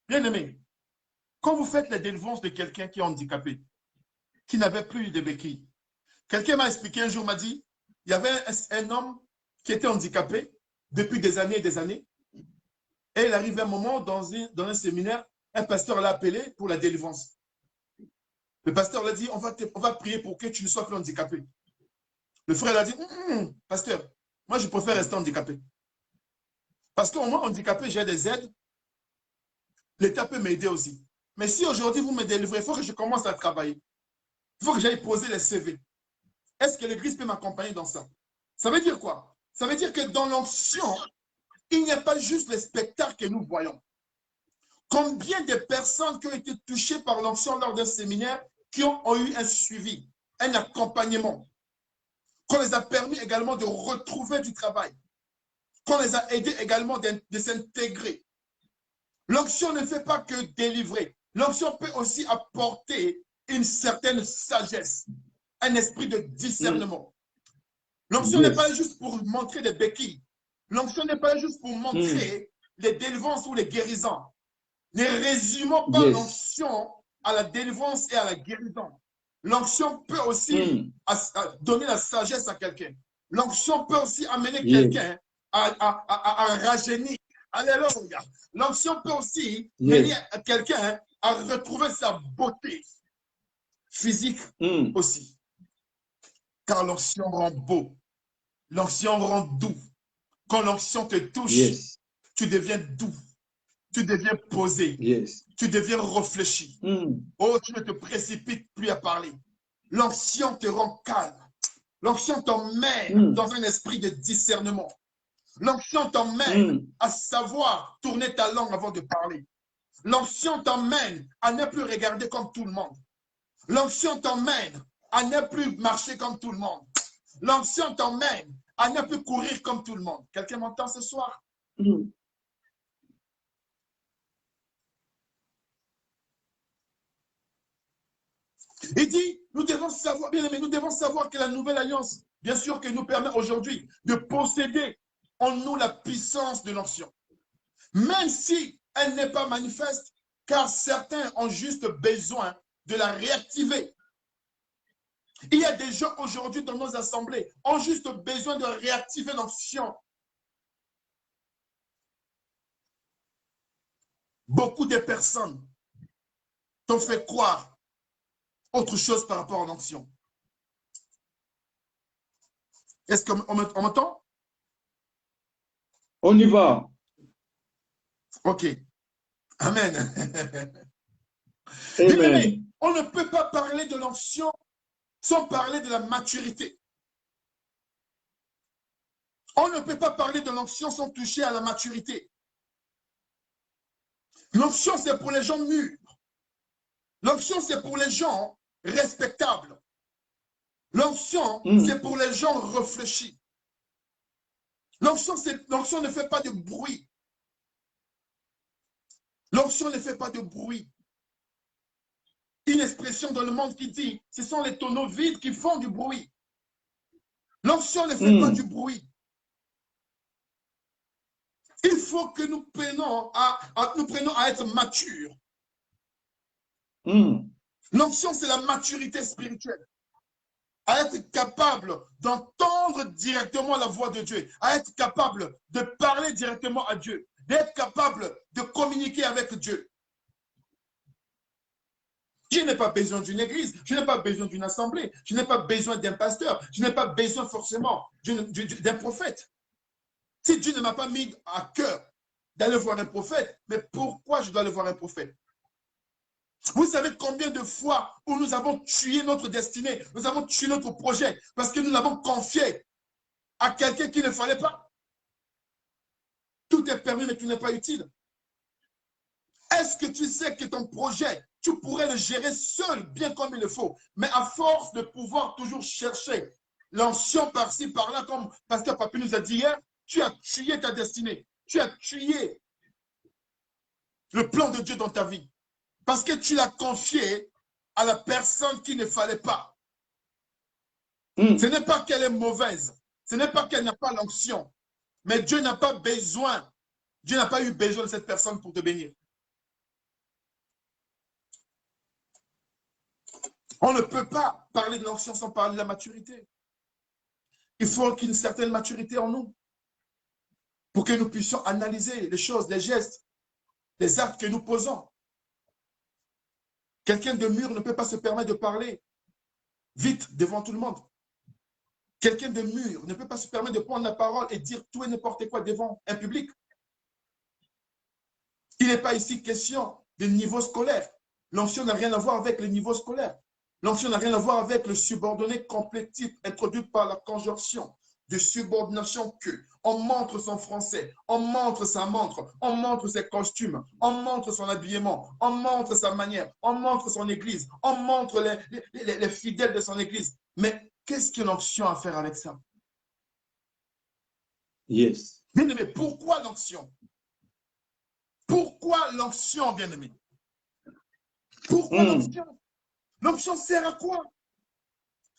Bien aimé, quand vous faites la délivrance de quelqu'un qui est handicapé, qui n'avait plus de béquilles, quelqu'un m'a expliqué un jour, m'a dit, il y avait un homme qui était handicapé depuis des années et des années, et il arrive un moment dans un séminaire, un pasteur l'a appelé pour la délivrance. Le pasteur l'a dit, on va prier pour que tu ne sois plus handicapé. Le frère l'a dit, pasteur, moi je préfère rester handicapé. Parce qu'au moins handicapé, j'ai des aides. L'État peut m'aider aussi. Mais si aujourd'hui vous me délivrez, il faut que je commence à travailler. Il faut que j'aille poser les CV. Est-ce que l'Église peut m'accompagner dans ça? Ça veut dire quoi? Ça veut dire que dans l'onction, il n'y a pas juste le spectacle que nous voyons. Combien de personnes qui ont été touchées par l'onction lors d'un séminaire qui ont eu un suivi, un accompagnement, qu'on les a permis également de retrouver du travail, qu'on les a aidés également de s'intégrer. L'onction ne fait pas que délivrer. L'onction peut aussi apporter une certaine sagesse, un esprit de discernement. L'onction n'est pas juste pour montrer des béquilles. L'onction n'est pas juste pour montrer les délivrances ou les guérisons. Ne résumons pas l'onction à la délivrance et à la guérison. L'onction peut aussi donner la sagesse à quelqu'un. L'onction peut aussi amener quelqu'un à rajeunir. Alléluia. L'onction peut aussi mener quelqu'un à retrouver sa beauté physique aussi. Car l'onction rend beau. L'onction rend doux. Quand l'onction te touche, tu deviens doux. Tu deviens posé. Tu deviens réfléchi. Oh, tu ne te précipites plus à parler. L'onction te rend calme. L'onction t'emmène dans un esprit de discernement. L'onction t'emmène à savoir tourner ta langue avant de parler. L'onction t'emmène à ne plus regarder comme tout le monde. L'onction t'emmène à ne plus marcher comme tout le monde. L'onction t'emmène à ne plus courir comme tout le monde. Quelqu'un m'entend ce soir? Il dit, nous devons savoir, bien aimé, nous devons savoir que la nouvelle alliance, bien sûr, que nous permet aujourd'hui de posséder en nous la puissance de l'onction. Même si elle n'est pas manifeste, car certains ont juste besoin de la réactiver. Il y a des gens aujourd'hui dans nos assemblées qui ont juste besoin de réactiver l'onction. Beaucoup de personnes t'ont fait croire autre chose par rapport à l'onction. Est-ce qu'on m'entend? On y va. Ok. Amen. Amen. On ne peut pas parler de l'onction sans parler de la maturité. On ne peut pas parler de l'onction sans toucher à la maturité. L'onction, c'est pour les gens mûrs. L'onction, c'est pour les gens respectables. L'onction, c'est pour les gens réfléchis. L'onction ne fait pas de bruit. L'onction ne fait pas de bruit. Une expression dans le monde qui dit, ce sont les tonneaux vides qui font du bruit. L'onction ne fait pas du bruit. Il faut que nous prenions à être matures. L'onction, c'est la maturité spirituelle. À être capable d'entendre directement la voix de Dieu. À être capable de parler directement à Dieu. D'être capable de communiquer avec Dieu. Je n'ai pas besoin d'une église, je n'ai pas besoin d'une assemblée, je n'ai pas besoin d'un pasteur, je n'ai pas besoin forcément d'un prophète. Si Dieu ne m'a pas mis à cœur d'aller voir un prophète, mais pourquoi je dois aller voir un prophète? Vous savez combien de fois où nous avons tué notre destinée, nous avons tué notre projet parce que nous l'avons confié à quelqu'un qui ne fallait pas? Tout est permis, mais tout n'est pas utile. Est-ce que tu sais que ton projet, tu pourrais le gérer seul, bien comme il le faut, mais à force de pouvoir toujours chercher l'onction par-ci, par-là, comme Pasteur Papi nous a dit hier, tu as tué ta destinée. Tu as tué le plan de Dieu dans ta vie. Parce que tu l'as confié à la personne qu'il ne fallait pas. Ce n'est pas qu'elle est mauvaise. Ce n'est pas qu'elle n'a pas l'onction. Mais Dieu n'a pas besoin. Dieu n'a pas eu besoin de cette personne pour te bénir. On ne peut pas parler de l'onction sans parler de la maturité. Il faut qu'il y ait une certaine maturité en nous pour que nous puissions analyser les choses, les gestes, les actes que nous posons. Quelqu'un de mûr ne peut pas se permettre de parler vite devant tout le monde. Quelqu'un de mûr ne peut pas se permettre de prendre la parole et dire tout et n'importe quoi devant un public. Il n'est pas ici question de niveau scolaire. L'onction n'a rien à voir avec le niveau scolaire. L'onction n'a rien à voir avec le subordonné complétif introduit par la conjonction de subordination que. On montre son français, on montre sa montre, on montre ses costumes, on montre son habillement, on montre sa manière, on montre son église, on montre les fidèles de son église. Mais qu'est-ce que l'onction a à faire avec ça? Yes. Bien-aimé, pourquoi l'onction? Pourquoi l'onction, bien-aimé? Pourquoi l'onction? L'onction sert à quoi?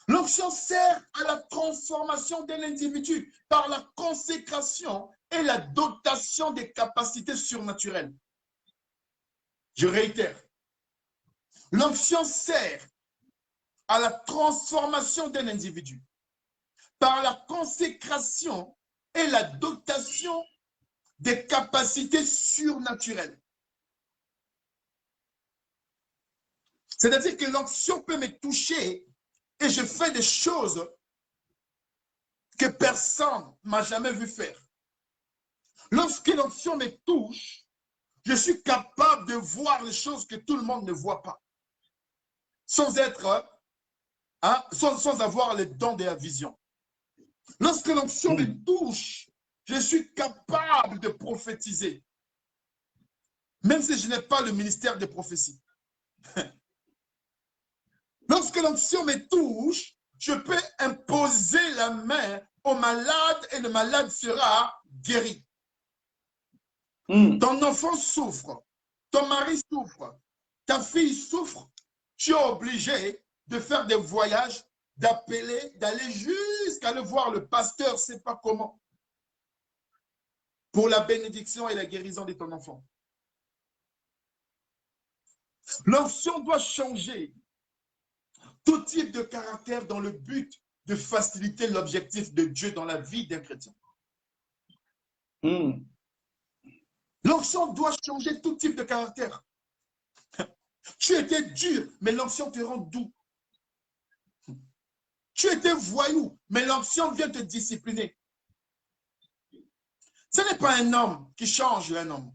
L'onction sert à la transformation d'un individu par la consécration et la dotation des capacités surnaturelles. Je réitère. L'onction sert à la transformation d'un individu par la consécration et la dotation des capacités surnaturelles. C'est-à-dire que l'onction peut me toucher et je fais des choses que personne ne m'a jamais vu faire. Lorsque l'onction me touche, je suis capable de voir les choses que tout le monde ne voit pas. Sans avoir les dons de la vision. Lorsque l'onction me touche, je suis capable de prophétiser. Même si je n'ai pas le ministère de prophétie. Lorsque l'onction me touche, je peux imposer la main au malade et le malade sera guéri. Ton enfant souffre, ton mari souffre, ta fille souffre, tu es obligé de faire des voyages, d'appeler, d'aller jusqu'à aller voir le pasteur, je ne sais pas comment, pour la bénédiction et la guérison de ton enfant. L'onction doit changer tout type de caractère dans le but de faciliter l'objectif de Dieu dans la vie d'un chrétien. L'onction doit changer tout type de caractère. Tu étais dur, mais l'onction te rend doux. Tu étais voyou, mais l'onction vient te discipliner. Ce n'est pas un homme qui change un homme.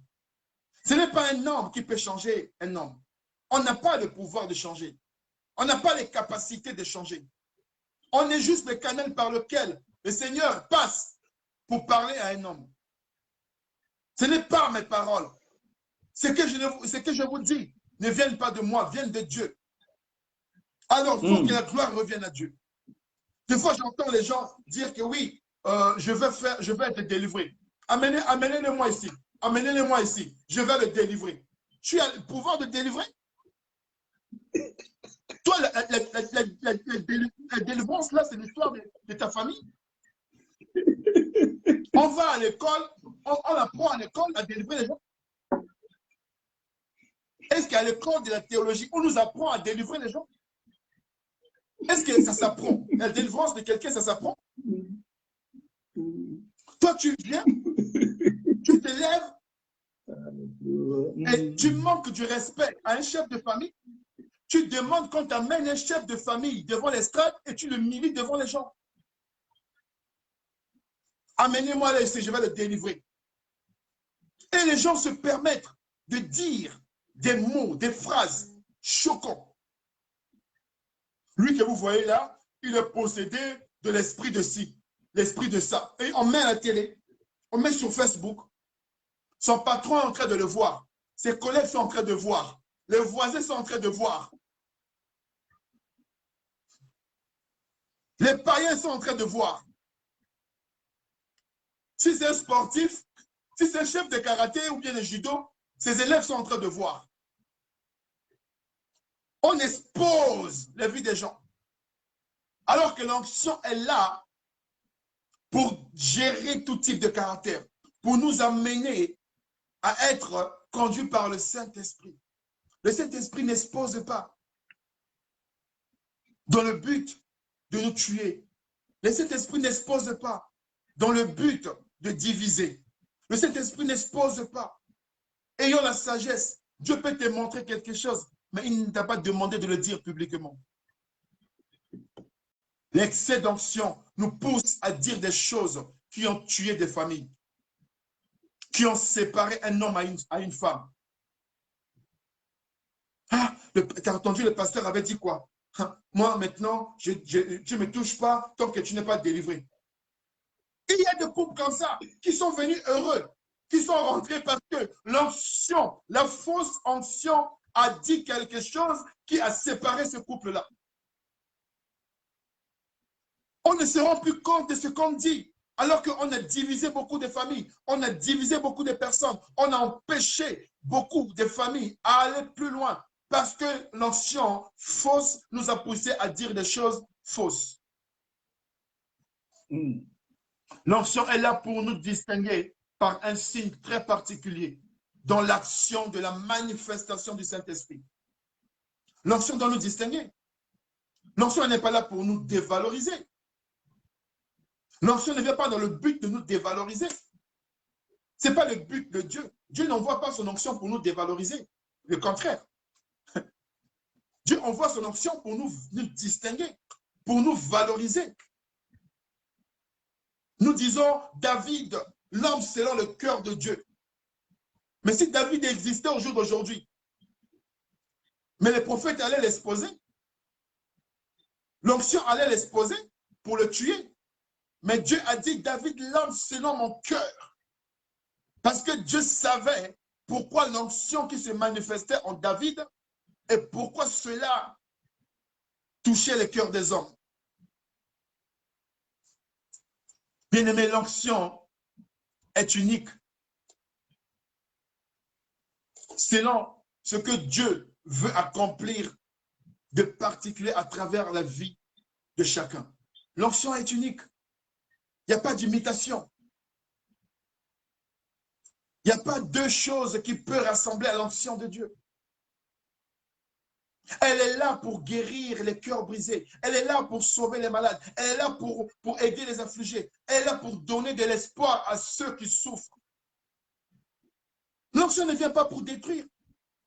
Ce n'est pas un homme qui peut changer un homme. On n'a pas le pouvoir de changer. On n'a pas les capacités de changer. On est juste le canal par lequel le Seigneur passe pour parler à un homme. Ce n'est pas mes paroles. Ce que je vous dis ne viennent pas de moi, viennent de Dieu. Alors, il faut que la gloire revienne à Dieu. Des fois, j'entends les gens dire que oui, je vais être délivré. Amenez-le-moi ici. Amenez-le-moi ici. Je vais le délivrer. Tu as le pouvoir de délivrer? Toi, la délivrance, là, c'est l'histoire de ta famille. On va à l'école, on apprend à l'école à délivrer les gens. Est-ce qu'à l'école de la théologie, on nous apprend à délivrer les gens? Est-ce que ça s'apprend? La délivrance de quelqu'un, ça s'apprend? Toi, tu viens, tu te lèves et tu manques du respect à un chef de famille. Tu demandes qu'on t'amène un chef de famille devant l'estrade et tu le milites devant les gens. Amenez-moi là ici, je vais le délivrer. Et les gens se permettent de dire des mots, des phrases choquantes. Lui que vous voyez là, il est possédé de l'esprit de ci, l'esprit de ça. Et on met à la télé, on met sur Facebook. Son patron est en train de le voir. ses collègues sont en train de voir. Les voisins sont en train de voir. Les païens sont en train de voir. Si c'est un sportif, si c'est un chef de karaté ou bien de judo, ses élèves sont en train de voir. On expose la vie des gens. Alors que l'onction est là pour gérer tout type de caractère, pour nous amener à être conduits par le Saint-Esprit. Le Saint-Esprit n'expose pas dans le but de nous tuer. Le Saint-Esprit n'expose pas dans le but de diviser. Le Saint-Esprit n'expose pas. Ayant la sagesse, Dieu peut te montrer quelque chose, mais il ne t'a pas demandé de le dire publiquement. L'excès d'onction nous pousse à dire des choses qui ont tué des familles, qui ont séparé un homme à une femme. Ah, tu as entendu, le pasteur avait dit quoi? Moi, maintenant, tu ne me touches pas tant que tu n'es pas délivré. Il y a des couples comme ça qui sont venus heureux, qui sont rentrés parce que l'onction, la fausse onction a dit quelque chose qui a séparé ce couple-là. On ne se rend plus compte de ce qu'on dit, alors qu'on a divisé beaucoup de familles, on a divisé beaucoup de personnes, on a empêché beaucoup de familles à aller plus loin parce que l'onction fausse nous a poussé à dire des choses fausses. L'onction est là pour nous distinguer par un signe très particulier dans l'action de la manifestation du Saint-Esprit. L'onction doit nous distinguer. L'onction n'est pas là pour nous dévaloriser. L'onction ne vient pas dans le but de nous dévaloriser. Ce n'est pas le but de Dieu. Dieu n'envoie pas son onction pour nous dévaloriser. Le contraire. Dieu envoie son onction pour nous distinguer, pour nous valoriser. Nous disons David, l'homme selon le cœur de Dieu. Mais si David existait au jour d'aujourd'hui, mais les prophètes allaient l'exposer, l'onction allait l'exposer pour le tuer. Mais Dieu a dit David, l'homme selon mon cœur. Parce que Dieu savait pourquoi l'onction qui se manifestait en David et pourquoi cela touchait le cœur des hommes. Bien-aimé, l'onction est unique. Selon ce que Dieu veut accomplir de particulier à travers la vie de chacun. L'onction est unique. Il n'y a pas d'imitation. Il n'y a pas deux choses qui peuvent rassembler à l'onction de Dieu. Elle est là pour guérir les cœurs brisés. Elle est là pour sauver les malades. Elle est là pour aider les affligés. Elle est là pour donner de l'espoir à ceux qui souffrent. L'onction ne vient pas pour détruire.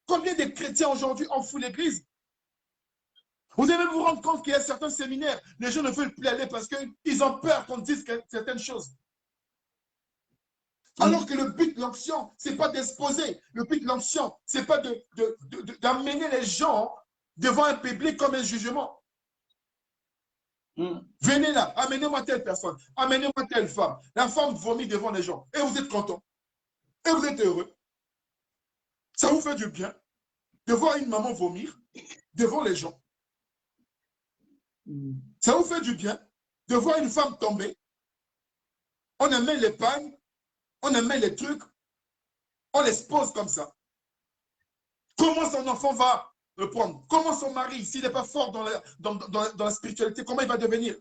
Combien de chrétiens aujourd'hui enfouent l'église? Vous devez vous rendre compte qu'il y a certains séminaires, les gens ne veulent plus aller parce qu'ils ont peur qu'on dise certaines choses. Alors que le but de l'onction, ce n'est pas d'exposer. Le but de l'onction, ce n'est pas d'amener les gens devant un public comme un jugement. Venez là, amenez-moi telle personne, amenez-moi telle femme. La femme vomit devant les gens et vous êtes content. Et vous êtes heureux. Ça vous fait du bien de voir une maman vomir devant les gens. Ça vous fait du bien de voir une femme tomber. On amène les pannes, on amène les trucs, on l'expose comme ça. Comment son enfant va le prendre? Comment son mari, s'il n'est pas fort dans la spiritualité, comment il va devenir?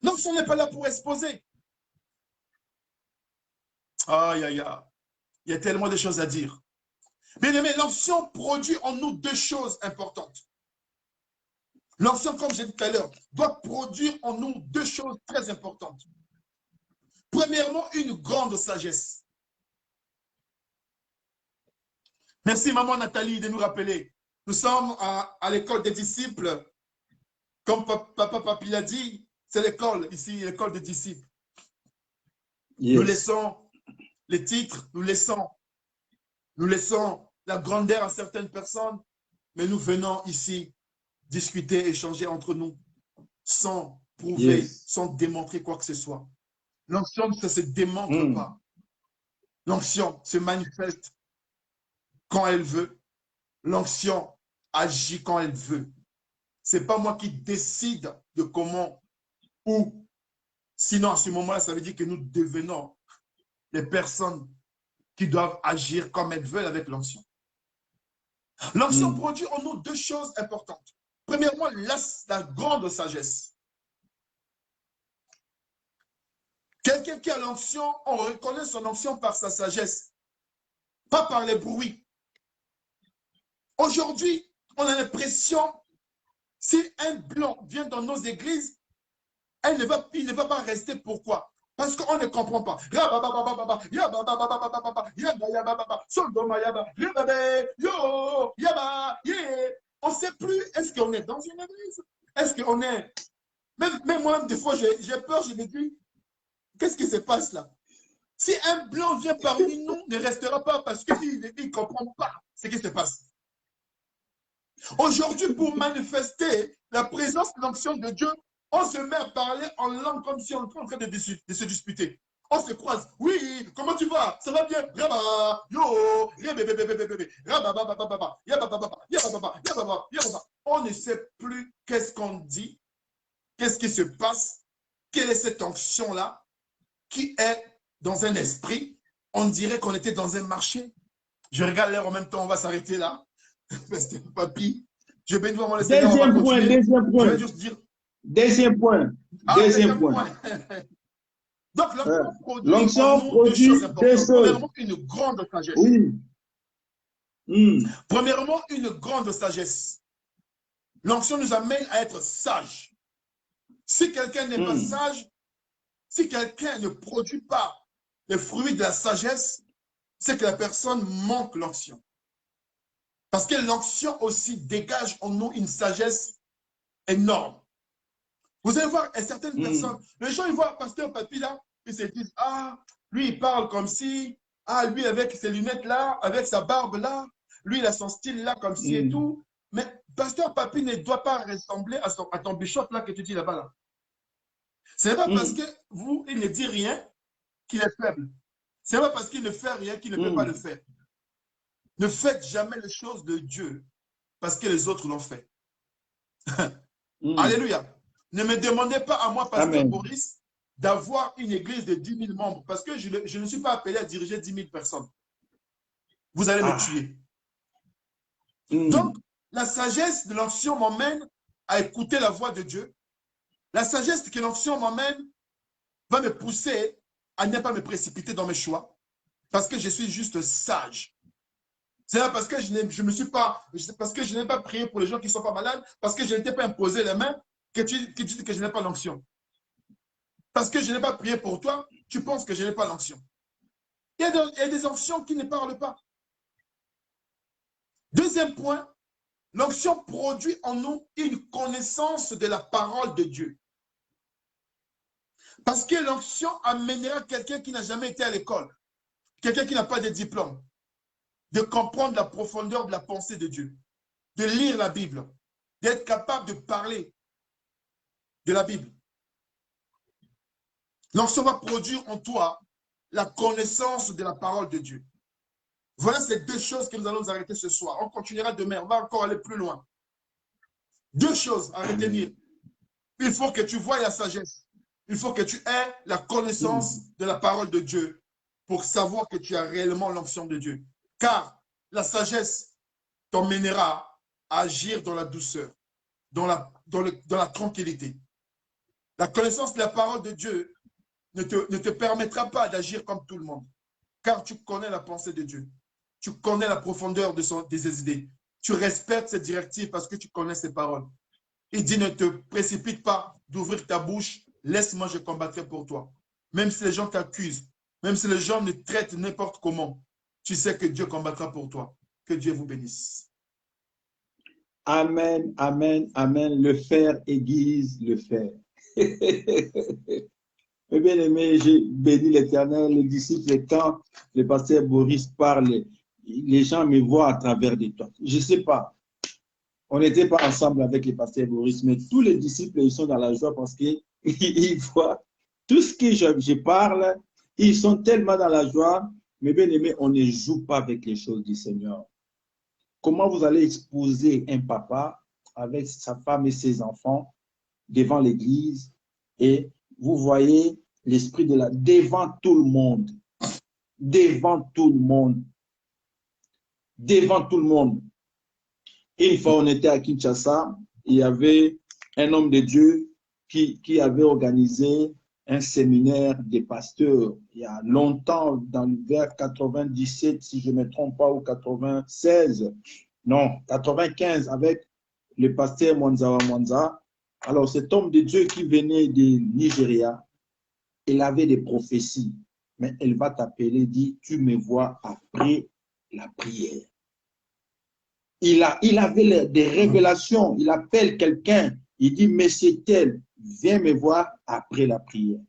Non, on n'est pas là pour exposer. Aïe, aïe, aïe. Il y a tellement de choses à dire. Bien aimé, l'onction produit en nous deux choses importantes. L'onction, comme j'ai dit tout à l'heure, doit produire en nous deux choses très importantes. Premièrement, une grande sagesse. Merci, maman Nathalie, de nous rappeler. Nous sommes à l'école des disciples. Comme papa Papi l'a dit, c'est l'école, ici, l'école des disciples. Yes. Nous laissons les titres, nous laissons la grandeur à certaines personnes, mais nous venons ici discuter, échanger entre nous, sans prouver, sans démontrer quoi que ce soit. L'onction, ça ne se démontre pas. L'onction se manifeste quand elle veut. L'onction agit quand elle veut. Ce n'est pas moi qui décide de comment, où. Sinon, à ce moment-là, ça veut dire que nous devenons les personnes qui doivent agir comme elles veulent avec l'onction. L'onction produit en nous deux choses importantes. Premièrement, la grande sagesse. Quelqu'un qui a l'onction, on reconnaît son onction par sa sagesse, pas par les bruits. Aujourd'hui, on a l'impression, si un blanc vient dans nos églises, il ne va pas rester. Pourquoi? Parce qu'on ne comprend pas. On ne sait plus, est-ce qu'on est dans une église? Est-ce qu'on est... Même moi, des fois, j'ai peur, je me dis, qu'est-ce qui se passe là? Si un blanc vient parmi nous, ne restera pas parce qu'il ne comprend pas ce qui se passe. Aujourd'hui, pour manifester la présence de l'onction de Dieu, on se met à parler en langue comme si on était en train de se disputer. On se croise. Oui, comment tu vas? Ça va bien? On ne sait plus qu'est-ce qu'on dit, qu'est-ce qui se passe, quelle est cette onction-là qui est dans un esprit. On dirait qu'on était dans un marché. Je regarde l'heure en même temps, on va s'arrêter là. Papy, je vais devoir me laisser. Deuxième point. Je vais juste dire. Deuxième point. Donc, l'onction produit deux choses. Premièrement, une grande sagesse. Oui. Premièrement, une grande sagesse. L'onction nous amène à être sage. Si quelqu'un n'est pas sage, si quelqu'un ne produit pas les fruits de la sagesse, c'est que la personne manque l'onction. Parce que l'onction aussi dégage en nous une sagesse énorme. Vous allez voir, et certaines personnes, les gens, ils voient Pasteur Papy là, ils se disent, ah, lui, il parle comme si, ah, lui, avec ses lunettes là, avec sa barbe là, lui, il a son style là, comme si et tout. Mais Pasteur Papy ne doit pas ressembler à ton bishop là que tu dis là-bas là. Ce n'est pas parce que vous, il ne dit rien qu'il est faible. Ce n'est pas parce qu'il ne fait rien qu'il ne peut pas le faire. Ne faites jamais les choses de Dieu parce que les autres l'ont fait. Alléluia. Ne me demandez pas à moi, Pasteur Boris, d'avoir une église de 10 000 membres parce que je ne suis pas appelé à diriger 10 000 personnes. Vous allez me tuer. Donc, la sagesse de l'onction m'emmène à écouter la voix de Dieu. La sagesse que l'onction m'emmène va me pousser à ne pas me précipiter dans mes choix parce que je suis juste sage. C'est là parce que je n'ai pas prié pour les gens qui ne sont pas malades, parce que je n'étais pas imposé les mains, que tu dis que je n'ai pas l'onction. Parce que je n'ai pas prié pour toi, tu penses que je n'ai pas l'onction. Il y a des onctions qui ne parlent pas. Deuxième point, l'onction produit en nous une connaissance de la parole de Dieu. Parce que l'onction amènera quelqu'un qui n'a jamais été à l'école, quelqu'un qui n'a pas de diplôme, de comprendre la profondeur de la pensée de Dieu, de lire la Bible, d'être capable de parler de la Bible. L'onction va produire en toi la connaissance de la parole de Dieu. Voilà ces deux choses que nous allons nous arrêter ce soir. On continuera demain, on va encore aller plus loin. Deux choses à retenir. Il faut que tu voies la sagesse. Il faut que tu aies la connaissance de la parole de Dieu pour savoir que tu as réellement l'onction de Dieu. Car la sagesse t'emmènera à agir dans la douceur, dans la tranquillité. La connaissance de la parole de Dieu ne te permettra pas d'agir comme tout le monde. Car tu connais la pensée de Dieu. Tu connais la profondeur de ses idées. Tu respectes ses directives parce que tu connais ses paroles. Il dit, ne te précipite pas d'ouvrir ta bouche. Laisse-moi, je combattrai pour toi. Même si les gens t'accusent, même si les gens ne traitent n'importe comment, tu sais que Dieu combattra pour toi. Que Dieu vous bénisse. Amen, amen, amen. Le fer aiguise le fer. Eh bien aimé, j'ai béni l'Éternel, les disciples, quand le pasteur Boris parle, les gens me voient à travers des toi. Je ne sais pas, on n'était pas ensemble avec le pasteur Boris, mais tous les disciples, ils sont dans la joie parce qu'ils voient tout ce que je parle, ils sont tellement dans la joie. Mais bien aimé, on ne joue pas avec les choses du Seigneur. comment vous allez exposer un papa avec sa femme et ses enfants devant l'église et vous voyez l'esprit de la... devant tout le monde. Devant tout le monde. Devant tout le monde. Une fois, on était à Kinshasa, il y avait un homme de Dieu qui avait organisé un séminaire des pasteurs il y a longtemps, dans vers 97, si je ne me trompe pas, ou 96, non, 95, avec le pasteur Mwanza Mwanza. Alors, cet homme de Dieu qui venait du Nigeria, il avait des prophéties, mais elle va t'appeler, dit, tu me vois après la prière. Il avait des révélations, il appelle quelqu'un, il dit, monsieur tel, viens me voir après la prière.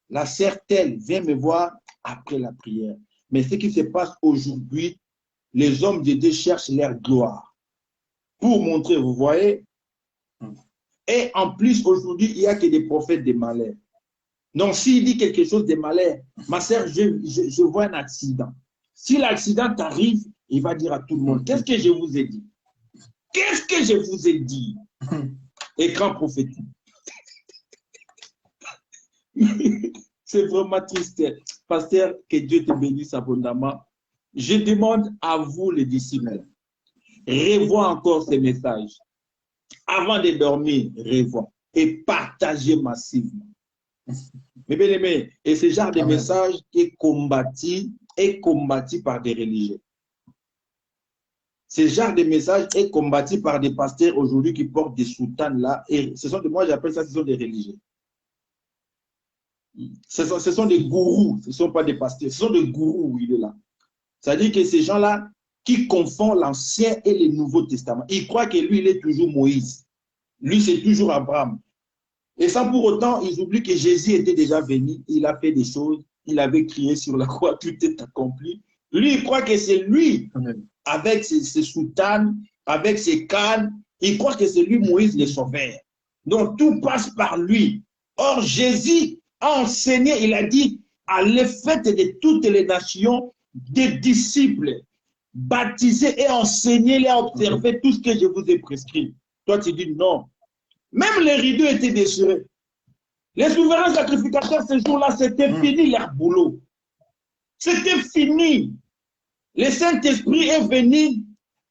La sœur telle, viens me voir après la prière. Mais ce qui se passe aujourd'hui, les hommes de Dieu cherchent leur gloire pour montrer, vous voyez. Et en plus, aujourd'hui, il n'y a que des prophètes de malheur. Donc, s'il dit quelque chose de malheur, ma sœur, je vois un accident. Si l'accident t'arrive, il va dire à tout le monde, qu'est-ce que je vous ai dit? Qu'est-ce que je vous ai dit? Écran prophétique. C'est vraiment triste. Pasteur, que Dieu te bénisse abondamment. Je demande à vous, les disciples, revois encore ces messages. Avant de dormir, revois et partagez massivement. Mais bien aimé, et ce genre de message est combattu par des religieux. Ce genre de message est combattu par des pasteurs aujourd'hui qui portent des soutanes là. Et ce sont, moi j'appelle ça, ce sont des religieux. Ce sont des gourous, ce ne sont pas des pasteurs, ce sont des gourous, il est là. C'est-à-dire que ces gens-là qui confondent l'Ancien et le Nouveau Testament, ils croient que lui, il est toujours Moïse. Lui, c'est toujours Abraham. Et sans pour autant, ils oublient que Jésus était déjà venu, il a fait des choses, il avait crié sur la croix, tout est accompli. Lui, il croit que c'est lui, avec ses soutanes, avec ses cannes, il croit que c'est lui Moïse le sauveur. Donc tout passe par lui. Or, Jésus a enseigné, il a dit, allez faites de toutes les nations des disciples, baptisés et enseignez-les à observer tout ce que je vous ai prescrit. Toi, tu dis non. Même les rideaux étaient déchirés. Les souverains sacrificateurs, ce jour-là, c'était fini leur boulot. C'était fini. Le Saint-Esprit est venu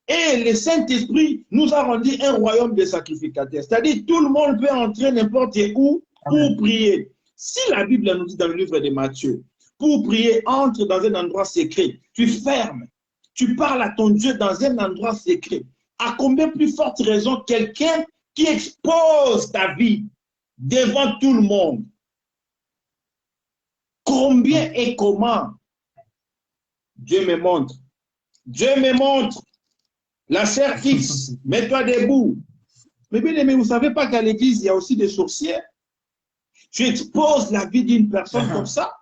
et le Saint-Esprit nous a rendu un royaume de sacrificateurs. C'est-à-dire tout le monde peut entrer n'importe où pour prier. Si la Bible nous dit dans le livre de Matthieu, pour prier, entre dans un endroit secret, tu fermes, tu parles à ton Dieu dans un endroit secret. À combien plus forte raison quelqu'un qui expose ta vie devant tout le monde? Combien et comment? Dieu me montre. Dieu me montre. La chair fixe. Mets-toi debout. Mais bien aimé, vous ne savez pas qu'à l'église, il y a aussi des sorcières. Tu exposes la vie d'une personne comme ça.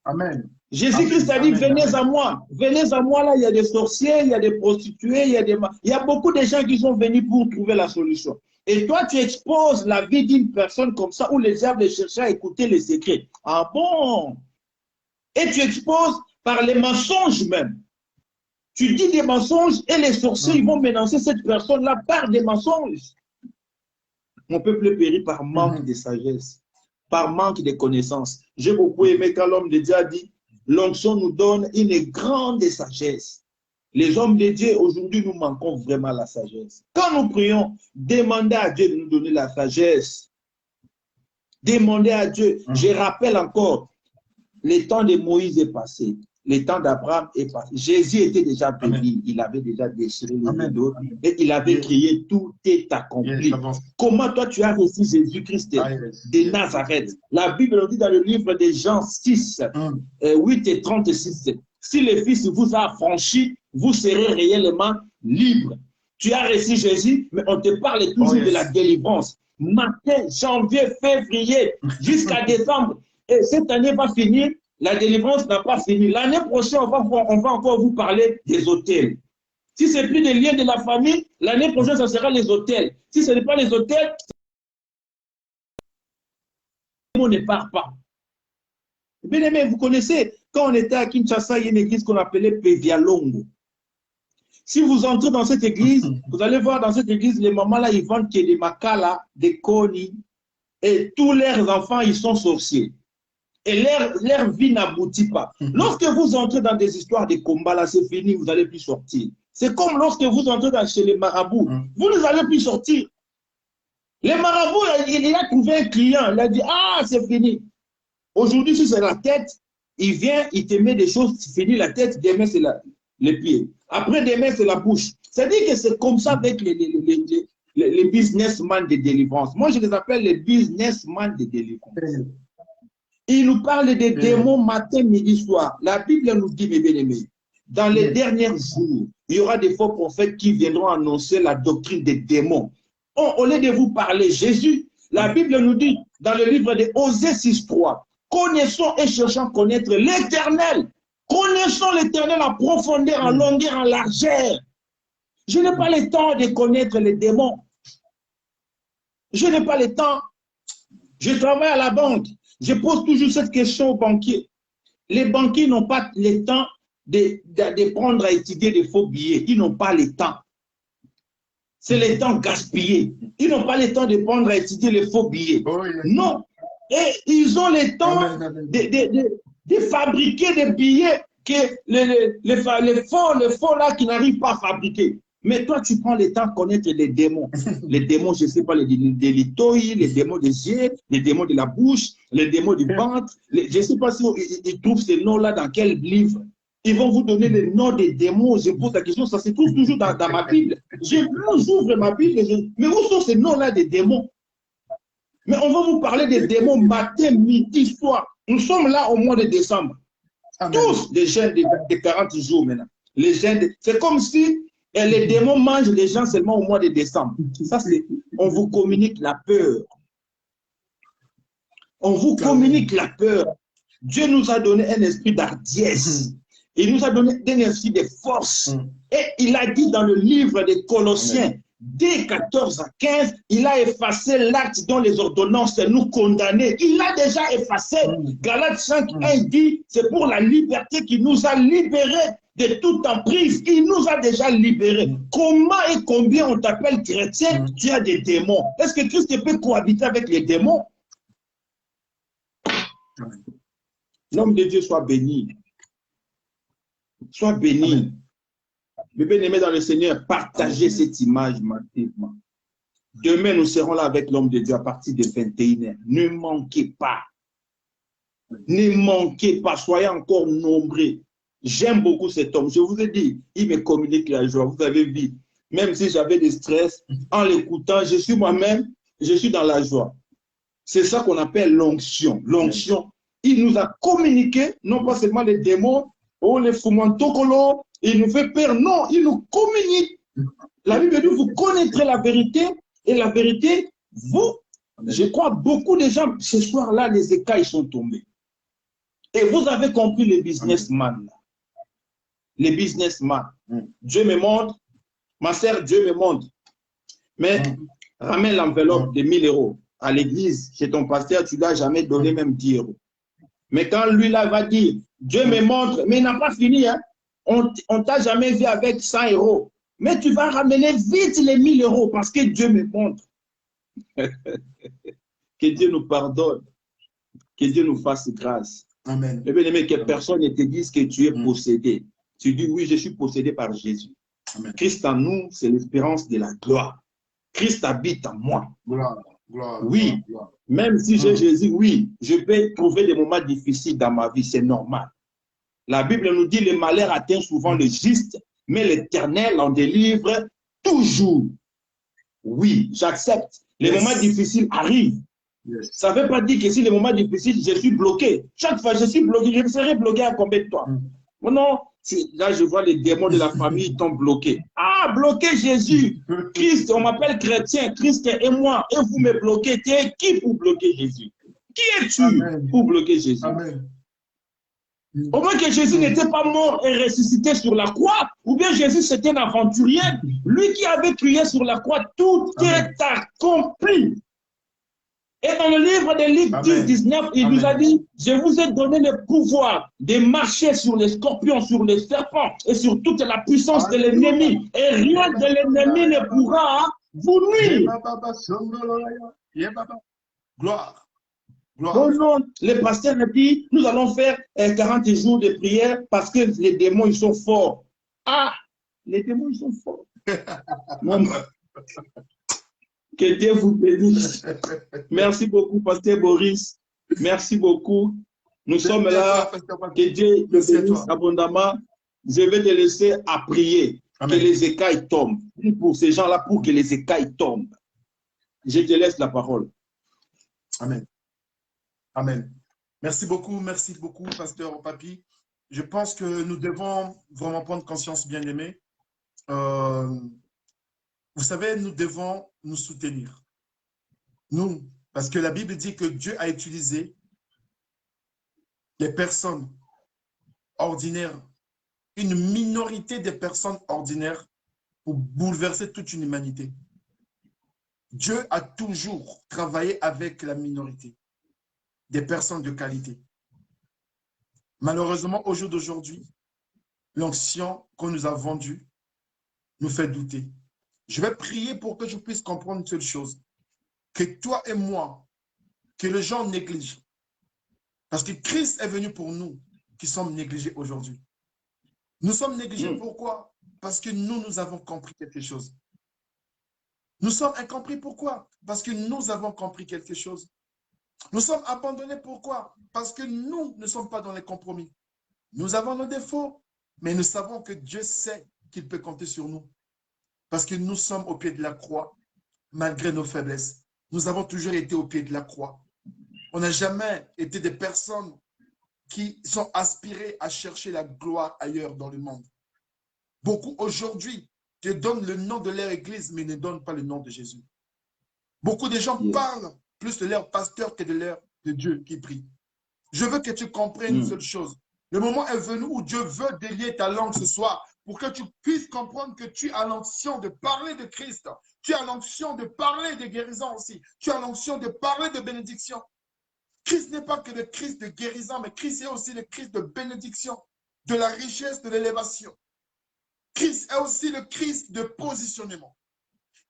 Amen. Jésus-Christ a dit, venez à moi. Venez à moi, là, il y a des sorciers, il y a des prostituées, il y a beaucoup de gens qui sont venus pour trouver la solution. Et toi, tu exposes la vie d'une personne comme ça, où les diables cherchent à écouter les secrets. Ah bon? Et tu exposes par les mensonges même. Tu dis des mensonges et les sorciers, ils vont menacer cette personne-là par des mensonges. Mon peuple périt par manque de sagesse, par manque de connaissances. J'ai beaucoup aimé quand l'homme de Dieu a dit, l'onction nous donne une grande sagesse. Les hommes de Dieu, aujourd'hui, nous manquons vraiment la sagesse. Quand nous prions, demandez à Dieu de nous donner la sagesse. Demandez à Dieu. Je rappelle encore, le temps de Moïse est passé. Le temps d'Abraham est passé. Jésus était déjà venu. Il avait déjà déchiré les rideaux et il avait crié, tout est accompli. Comment toi tu as reçu Jésus-Christ de Nazareth? La Bible nous dit dans le livre de Jean 6, 8 et 36, si le Fils vous a affranchi, vous serez réellement libre. Tu as reçu Jésus, mais on te parle toujours de la délivrance. Matin, janvier, février, jusqu'à décembre. Et cette année va finir. La délivrance n'a pas fini. L'année prochaine, on va encore vous parler des hôtels. Si ce n'est plus des liens de la famille, l'année prochaine, ce sera les hôtels. Si ce n'est pas les hôtels, on ne part pas. Bien aimé, vous connaissez, quand on était à Kinshasa, il y a une église qu'on appelait Pevialongo. Si vous entrez dans cette église, vous allez voir dans cette église, les mamans là, ils vendent des makala, des konis, et tous leurs enfants, ils sont sorciers. Et leur vie n'aboutit pas. Lorsque vous entrez dans des histoires de combat, là, c'est fini, vous n'allez plus sortir. C'est comme lorsque vous entrez chez les marabouts, vous ne allez plus sortir. Les marabouts, il a trouvé un client, il a dit, ah, c'est fini. Aujourd'hui, si c'est la tête, il vient, il te met des choses, c'est fini la tête, demain c'est les pieds. Après, demain c'est la bouche. C'est-à-dire que c'est comme ça avec les businessmen de délivrance. Moi, je les appelle les businessmen de délivrance. Il nous parle des démons matin, midi, soir. La Bible nous dit, mes bien-aimés, dans les derniers jours, il y aura des faux prophètes qui viendront annoncer la doctrine des démons. Au lieu de vous parler Jésus, la Bible nous dit, dans le livre de Osée 6.3, connaissons et cherchons à connaître l'Éternel. Connaissons l'Éternel en profondeur, en longueur, en largeur. Je n'ai pas le temps de connaître les démons. Je n'ai pas le temps. Je travaille à la banque. Je pose toujours cette question aux banquiers. Les banquiers n'ont pas le temps de prendre à étudier des faux billets. Ils n'ont pas le temps. C'est le temps gaspillé. Ils n'ont pas le temps de prendre à étudier les faux billets. Non. Et ils ont le temps de fabriquer des billets que les faux là qui n'arrivent pas à fabriquer. Mais toi, tu prends le temps de connaître les démons. Les démons, je ne sais pas, les litoïs, les démons des yeux, les démons de la bouche, les démons du ventre. Je ne sais pas si ils trouvent ces noms-là dans quel livre. Ils vont vous donner les noms des démons. Je pose la question, ça se trouve toujours dans ma Bible. J'ouvre ma Bible, mais où sont ces noms-là des démons? Mais on va vous parler des démons matin, midi, soir. Nous sommes là au mois de décembre. Amen. Tous les jeunes de 40 jours maintenant. C'est comme si les démons mangent les gens seulement au mois de décembre. Ça, on vous communique la peur. On vous communique la peur. Dieu nous a donné un esprit d'hardiesse. Il nous a donné un esprit de force. Et il a dit dans le livre des Colossiens, dès 14 à 15, il a effacé l'acte dont les ordonnances nous condamnaient. Il l'a déjà effacé. Galates 5.1 dit, c'est pour la liberté qu'il nous a libérés de toute emprise. Il nous a déjà libérés. Comment et combien on t'appelle chrétien, tu as des démons? Est-ce que Christ peut cohabiter avec les démons? L'homme de Dieu soit béni. Sois béni. Mes bien-aimés dans le Seigneur, partagez cette image massivement. Demain, nous serons là avec l'homme de Dieu à partir de 21h. Ne manquez pas. Ne manquez pas. Soyez encore nombreux. J'aime beaucoup cet homme. Je vous ai dit, il me communique la joie. Vous avez vu, même si j'avais des stress, en l'écoutant, je suis moi-même, je suis dans la joie. C'est ça qu'on appelle l'onction. L'onction, il nous a communiqué, non pas seulement les démons, oh les foumantokolo, il nous fait peur. Non, il nous communique. La Bible dit, vous connaîtrez la vérité, et la vérité, vous, je crois, beaucoup de gens, ce soir-là, les écailles sont tombés. Et vous avez compris les businessmen. Les businessmen. Dieu me montre, ma sœur, Dieu me montre. Mais ramène l'enveloppe de 1000 € à l'église, chez ton pasteur, tu ne l'as jamais donné même 10 €. Mais quand lui là va dire, Dieu me montre, mais il n'a pas fini, hein? On ne t'a jamais vu avec 100 €. Mais tu vas ramener vite les 1000 € parce que Dieu me montre. Que Dieu nous pardonne. Que Dieu nous fasse grâce. Amen. Mais bien aimé, que personne ne te dise que tu es possédé. Tu dis oui, je suis possédé par Jésus. Amen. Christ en nous, c'est l'espérance de la gloire. Christ habite en moi. Gloire, gloire, oui, gloire. Même si j'ai Jésus, oui, je peux trouver des moments difficiles dans ma vie, c'est normal. La Bible nous dit le malheur atteint souvent le juste, mais l'Éternel en délivre toujours. Oui, j'accepte. Les moments difficiles arrivent. Ça ne veut pas dire que si les moments difficiles, je suis bloqué. Chaque fois, je suis bloqué. Je serai bloqué à combien de temps? Non, là, je vois les démons de la famille, ils t'ont bloqué. Ah, bloqué Jésus. Christ, on m'appelle chrétien. Christ et moi. Et vous me bloquez. Tu es qui pour bloquer Jésus? Qui es-tu pour bloquer Jésus? Amen. Au moins que Jésus n'était pas mort et ressuscité sur la croix, ou bien Jésus c'était un aventurier. Lui qui avait crié sur la croix, tout est accompli. Et dans le livre de Luc 10, 19, il nous a dit, je vous ai donné le pouvoir de marcher sur les scorpions, sur les serpents et sur toute la puissance de l'ennemi. Et rien de l'ennemi ne pourra vous nuire. Gloire. Oh non, le pasteur a dit, nous allons faire 40 jours de prière parce que les démons, ils sont forts. Ah, les démons, ils sont forts. Non. Que Dieu vous bénisse. Merci beaucoup, pasteur Boris. Merci beaucoup. Nous sommes là. Que Dieu te bénisse abondamment. Je vais te laisser à prier. Amen. Que les écailles tombent. Pour ces gens-là, pour que les écailles tombent. Je te laisse la parole. Amen. Amen. Merci beaucoup, pasteur Papi. Je pense que nous devons vraiment prendre conscience, bien-aimés. Vous savez, nous devons nous soutenir. Nous, parce que la Bible dit que Dieu a utilisé les personnes ordinaires, une minorité de personnes ordinaires pour bouleverser toute une humanité. Dieu a toujours travaillé avec la minorité, des personnes de qualité. Malheureusement, au jour d'aujourd'hui, l'onction qu'on nous a vendue nous fait douter. Je vais prier pour que je puisse comprendre une seule chose, que toi et moi, que les gens négligent. Parce que Christ est venu pour nous qui sommes négligés aujourd'hui. Nous sommes négligés pourquoi? Parce que nous avons compris quelque chose. Nous sommes incompris pourquoi? Parce que nous avons compris quelque chose. Nous sommes abandonnés pourquoi? Parce que nous ne sommes pas dans les compromis. Nous avons nos défauts, mais nous savons que Dieu sait qu'il peut compter sur nous. Parce que nous sommes au pied de la croix, malgré nos faiblesses. Nous avons toujours été au pied de la croix. On n'a jamais été des personnes qui sont aspirées à chercher la gloire ailleurs dans le monde. Beaucoup aujourd'hui te donnent le nom de leur église, mais ne donnent pas le nom de Jésus. Beaucoup de gens parlent plus de leur pasteur que de Dieu qui prie. Je veux que tu comprennes une seule chose. Le moment est venu où Dieu veut délier ta langue ce soir pour que tu puisses comprendre que tu as l'onction de parler de Christ. Tu as l'onction de parler de guérison aussi. Tu as l'onction de parler de bénédiction. Christ n'est pas que le Christ de guérison, mais Christ est aussi le Christ de bénédiction, de la richesse, de l'élévation. Christ est aussi le Christ de positionnement.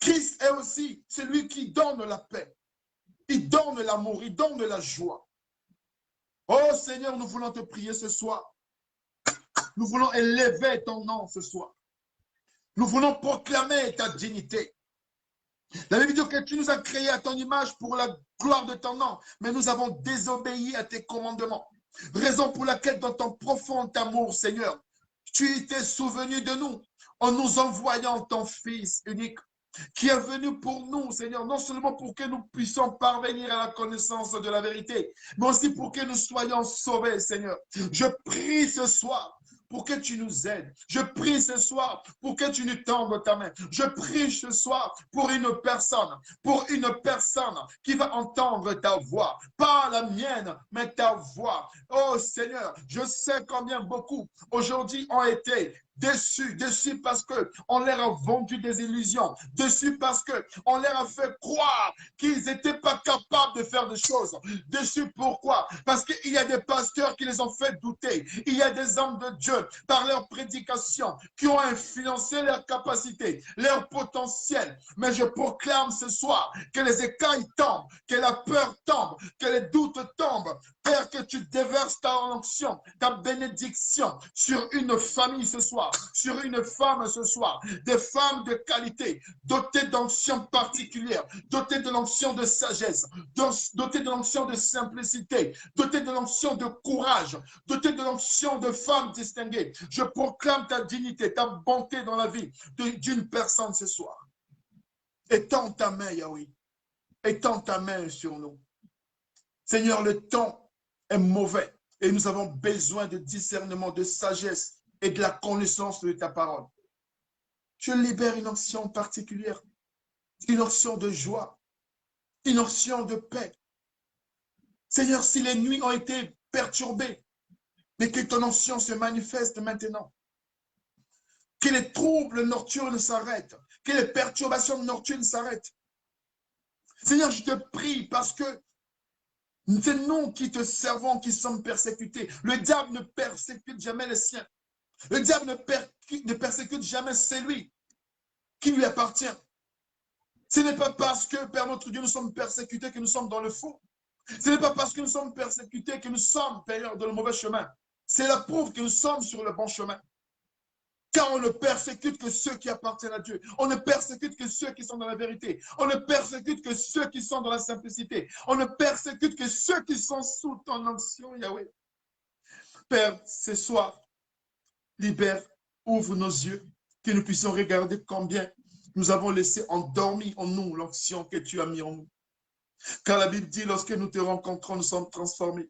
Christ est aussi celui qui donne la paix. Il donne l'amour, il donne la joie. Oh Seigneur, nous voulons te prier ce soir. Nous voulons élever ton nom ce soir. Nous voulons proclamer ta dignité. La Bible dit que tu nous as créés à ton image pour la gloire de ton nom, mais nous avons désobéi à tes commandements. Raison pour laquelle dans ton profond amour, Seigneur, tu t'es souvenu de nous en nous envoyant ton Fils unique qui est venu pour nous, Seigneur, non seulement pour que nous puissions parvenir à la connaissance de la vérité, mais aussi pour que nous soyons sauvés, Seigneur. Je prie ce soir pour que tu nous aides. Je prie ce soir pour que tu nous tendes ta main. Je prie ce soir pour une personne qui va entendre ta voix. Pas la mienne, mais ta voix. Oh Seigneur, je sais combien beaucoup aujourd'hui ont été déçus parce qu'on leur a vendu des illusions, déçus parce qu'on leur a fait croire qu'ils n'étaient pas capables de faire des choses, déçus pourquoi? Parce qu'il y a des pasteurs qui les ont fait douter, il y a des hommes de Dieu par leur prédication qui ont influencé leur capacité, leur potentiel, mais je proclame ce soir que les écailles tombent, que la peur tombe, que les doutes tombent, Père, que tu déverses ta onction, ta bénédiction sur une famille ce soir, sur une femme ce soir, des femmes de qualité, dotées d'onction particulière, dotées de l'onction de sagesse, dotées de l'onction de simplicité, dotées de l'onction de courage, dotées de l'onction de femmes distinguées. Je proclame ta dignité, ta bonté dans la vie d'une personne ce soir. Étends ta main, Yahweh. Étends ta main sur nous. Seigneur, le temps est mauvais et nous avons besoin de discernement, de sagesse et de la connaissance de ta parole. Je libère une onction particulière, une onction de joie, une onction de paix. Seigneur, si les nuits ont été perturbées, mais que ton onction se manifeste maintenant. Que les troubles nocturnes s'arrêtent, que les perturbations nocturnes s'arrêtent. Seigneur, je te prie parce que c'est nous qui te servons, qui sommes persécutés. Le diable ne persécute jamais les siens. Le diable ne persécute jamais celui qui lui appartient. Ce n'est pas parce que, Père notre Dieu, nous sommes persécutés que nous sommes dans le faux. Ce n'est pas parce que nous sommes persécutés que nous sommes, Père, dans le mauvais chemin. C'est la preuve que nous sommes sur le bon chemin. Car on ne persécute que ceux qui appartiennent à Dieu. On ne persécute que ceux qui sont dans la vérité. On ne persécute que ceux qui sont dans la simplicité. On ne persécute que ceux qui sont sous ton onction, Yahweh. Père, ce soir, libère, ouvre nos yeux, que nous puissions regarder combien nous avons laissé endormir en nous l'onction que tu as mis en nous. Car la Bible dit, lorsque nous te rencontrons, nous sommes transformés.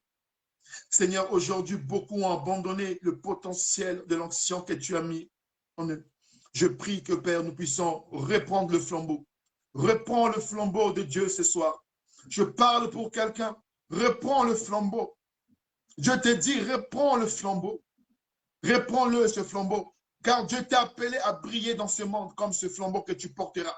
Seigneur, aujourd'hui, beaucoup ont abandonné le potentiel de l'onction que tu as mis en eux. Je prie que, Père, nous puissions reprendre le flambeau. Reprends le flambeau de Dieu ce soir. Je parle pour quelqu'un. Reprends le flambeau. Je te dis, reprends le flambeau. Reprends-le, ce flambeau. Car Dieu t'a appelé à briller dans ce monde comme ce flambeau que tu porteras.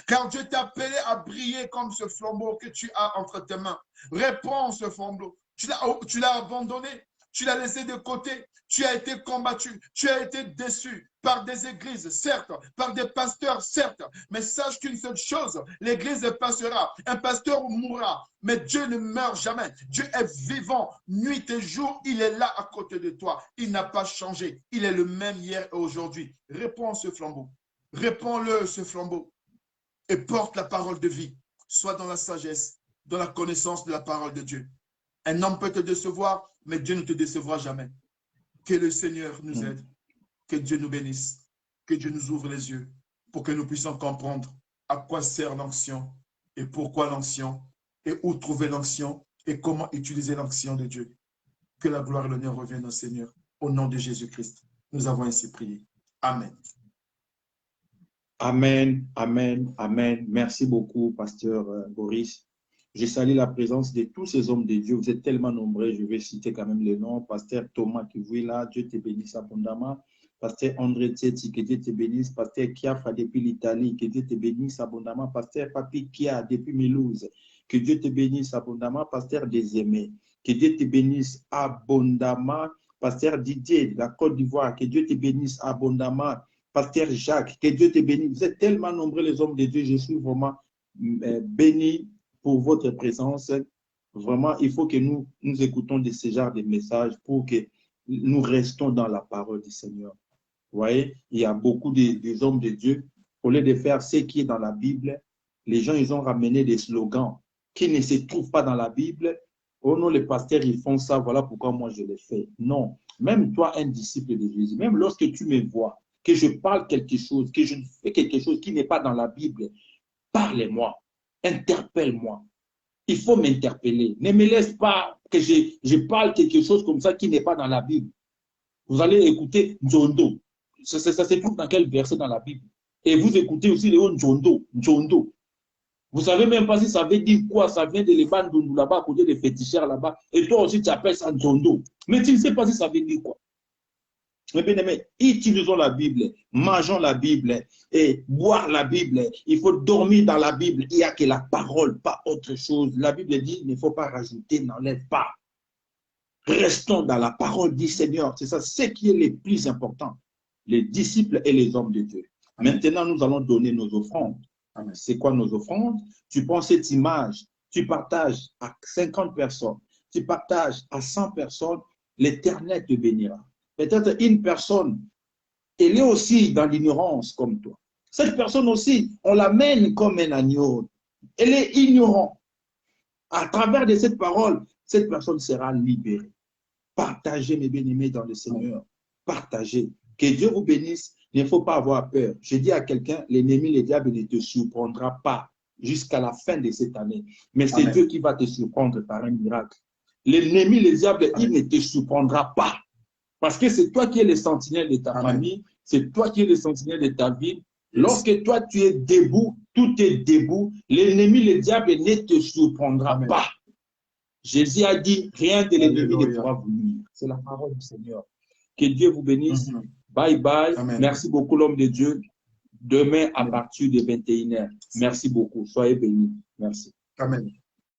Car Dieu t'a appelé à briller comme ce flambeau que tu as entre tes mains. Reprends ce flambeau. Tu l'as abandonné, tu l'as laissé de côté, tu as été combattu, tu as été déçu par des églises, certes, par des pasteurs, certes, mais sache qu'une seule chose, l'église passera, un pasteur mourra, mais Dieu ne meurt jamais. Dieu est vivant, nuit et jour, il est là à côté de toi. Il n'a pas changé, il est le même hier et aujourd'hui. Réponds ce flambeau, réponds-le ce flambeau et porte la parole de vie. Sois dans la sagesse, dans la connaissance de la parole de Dieu. Un homme peut te décevoir, mais Dieu ne te décevra jamais. Que le Seigneur nous aide, que Dieu nous bénisse, que Dieu nous ouvre les yeux pour que nous puissions comprendre à quoi sert l'onction et pourquoi l'onction et où trouver l'onction et comment utiliser l'onction de Dieu. Que la gloire et l'honneur reviennent au Seigneur. Au nom de Jésus-Christ, nous avons ainsi prié. Amen. Amen, amen, amen. Merci beaucoup, pasteur Boris. Je salue la présence de tous ces hommes de Dieu. Vous êtes tellement nombreux, je vais citer quand même les noms. Pasteur Thomas Kivuila, Dieu te bénisse abondamment. Pasteur André Teti, que Dieu te bénisse. Pasteur Kiafra depuis l'Italie, que Dieu te bénisse abondamment. Pasteur Papi Kia depuis Milouz, que Dieu te bénisse abondamment. Pasteur Desaimés, que Dieu te bénisse abondamment. Pasteur Didier de la Côte d'Ivoire, que Dieu te bénisse abondamment. Pasteur Jacques, que Dieu te bénisse. Vous êtes tellement nombreux les hommes de Dieu, je suis vraiment béni pour votre présence. Vraiment, il faut que nous écoutons de ce genre de messages pour que nous restons dans la parole du Seigneur. Vous voyez, il y a beaucoup des hommes de Dieu, au lieu de faire ce qui est dans la Bible, les gens, ils ont ramené des slogans qui ne se trouvent pas dans la Bible. Oh non, les pasteurs, ils font ça, voilà pourquoi moi je le fais. Non, même toi, un disciple de Jésus, même lorsque tu me vois, que je parle quelque chose, que je fais quelque chose qui n'est pas dans la Bible, parlez-moi. Interpelle-moi. Il faut m'interpeller. Ne me laisse pas que je parle quelque chose comme ça qui n'est pas dans la Bible. Vous allez écouter Njondo. Ça se trouve dans quel verset dans la Bible? Et vous écoutez aussi le mot Njondo. Njondo. Vous ne savez même pas si ça veut dire quoi. Ça vient de l'Eban Dundu là-bas, à côté des féticheurs là-bas. Et toi aussi, tu appelles ça Njondo. Mais tu ne sais pas si ça veut dire quoi. Mais bien aimé, utilisons la Bible, mangeons la Bible et boire la Bible. Il faut dormir dans la Bible. Il n'y a que la parole, pas autre chose. La Bible dit, il ne faut pas rajouter, n'enlève pas. Restons dans la parole du Seigneur. C'est ça, ce qui est le plus important. Les disciples et les hommes de Dieu. Amen. Maintenant, nous allons donner nos offrandes. C'est quoi nos offrandes? Tu prends cette image, tu partages à 50 personnes, tu partages à 100 personnes, l'Éternel te bénira. Peut-être une personne, elle est aussi dans l'ignorance comme toi. Cette personne aussi, on l'amène comme un agneau. Elle est ignorante. À travers de cette parole, cette personne sera libérée. Partagez, mes bien-aimés, dans le Seigneur. Partagez. Que Dieu vous bénisse. Il ne faut pas avoir peur. Je dis à quelqu'un, l'ennemi, le diable ne te surprendra pas jusqu'à la fin de cette année. Mais c'est Dieu qui va te surprendre par un miracle. L'ennemi, le diable, il ne te surprendra pas. Parce que c'est toi qui es le sentinelle de ta famille, c'est toi qui es le sentinelle de ta vie. Lorsque toi, tu es debout, tout est debout, l'ennemi, le diable, ne te surprendra pas. Jésus a dit, rien de l'ennemi ne pourra vous nuire. C'est la parole du Seigneur. Que Dieu vous bénisse. Bye bye. Amen. Merci beaucoup, l'homme de Dieu. demain à partir de 21h. Merci beaucoup. Soyez bénis. Merci. Amen.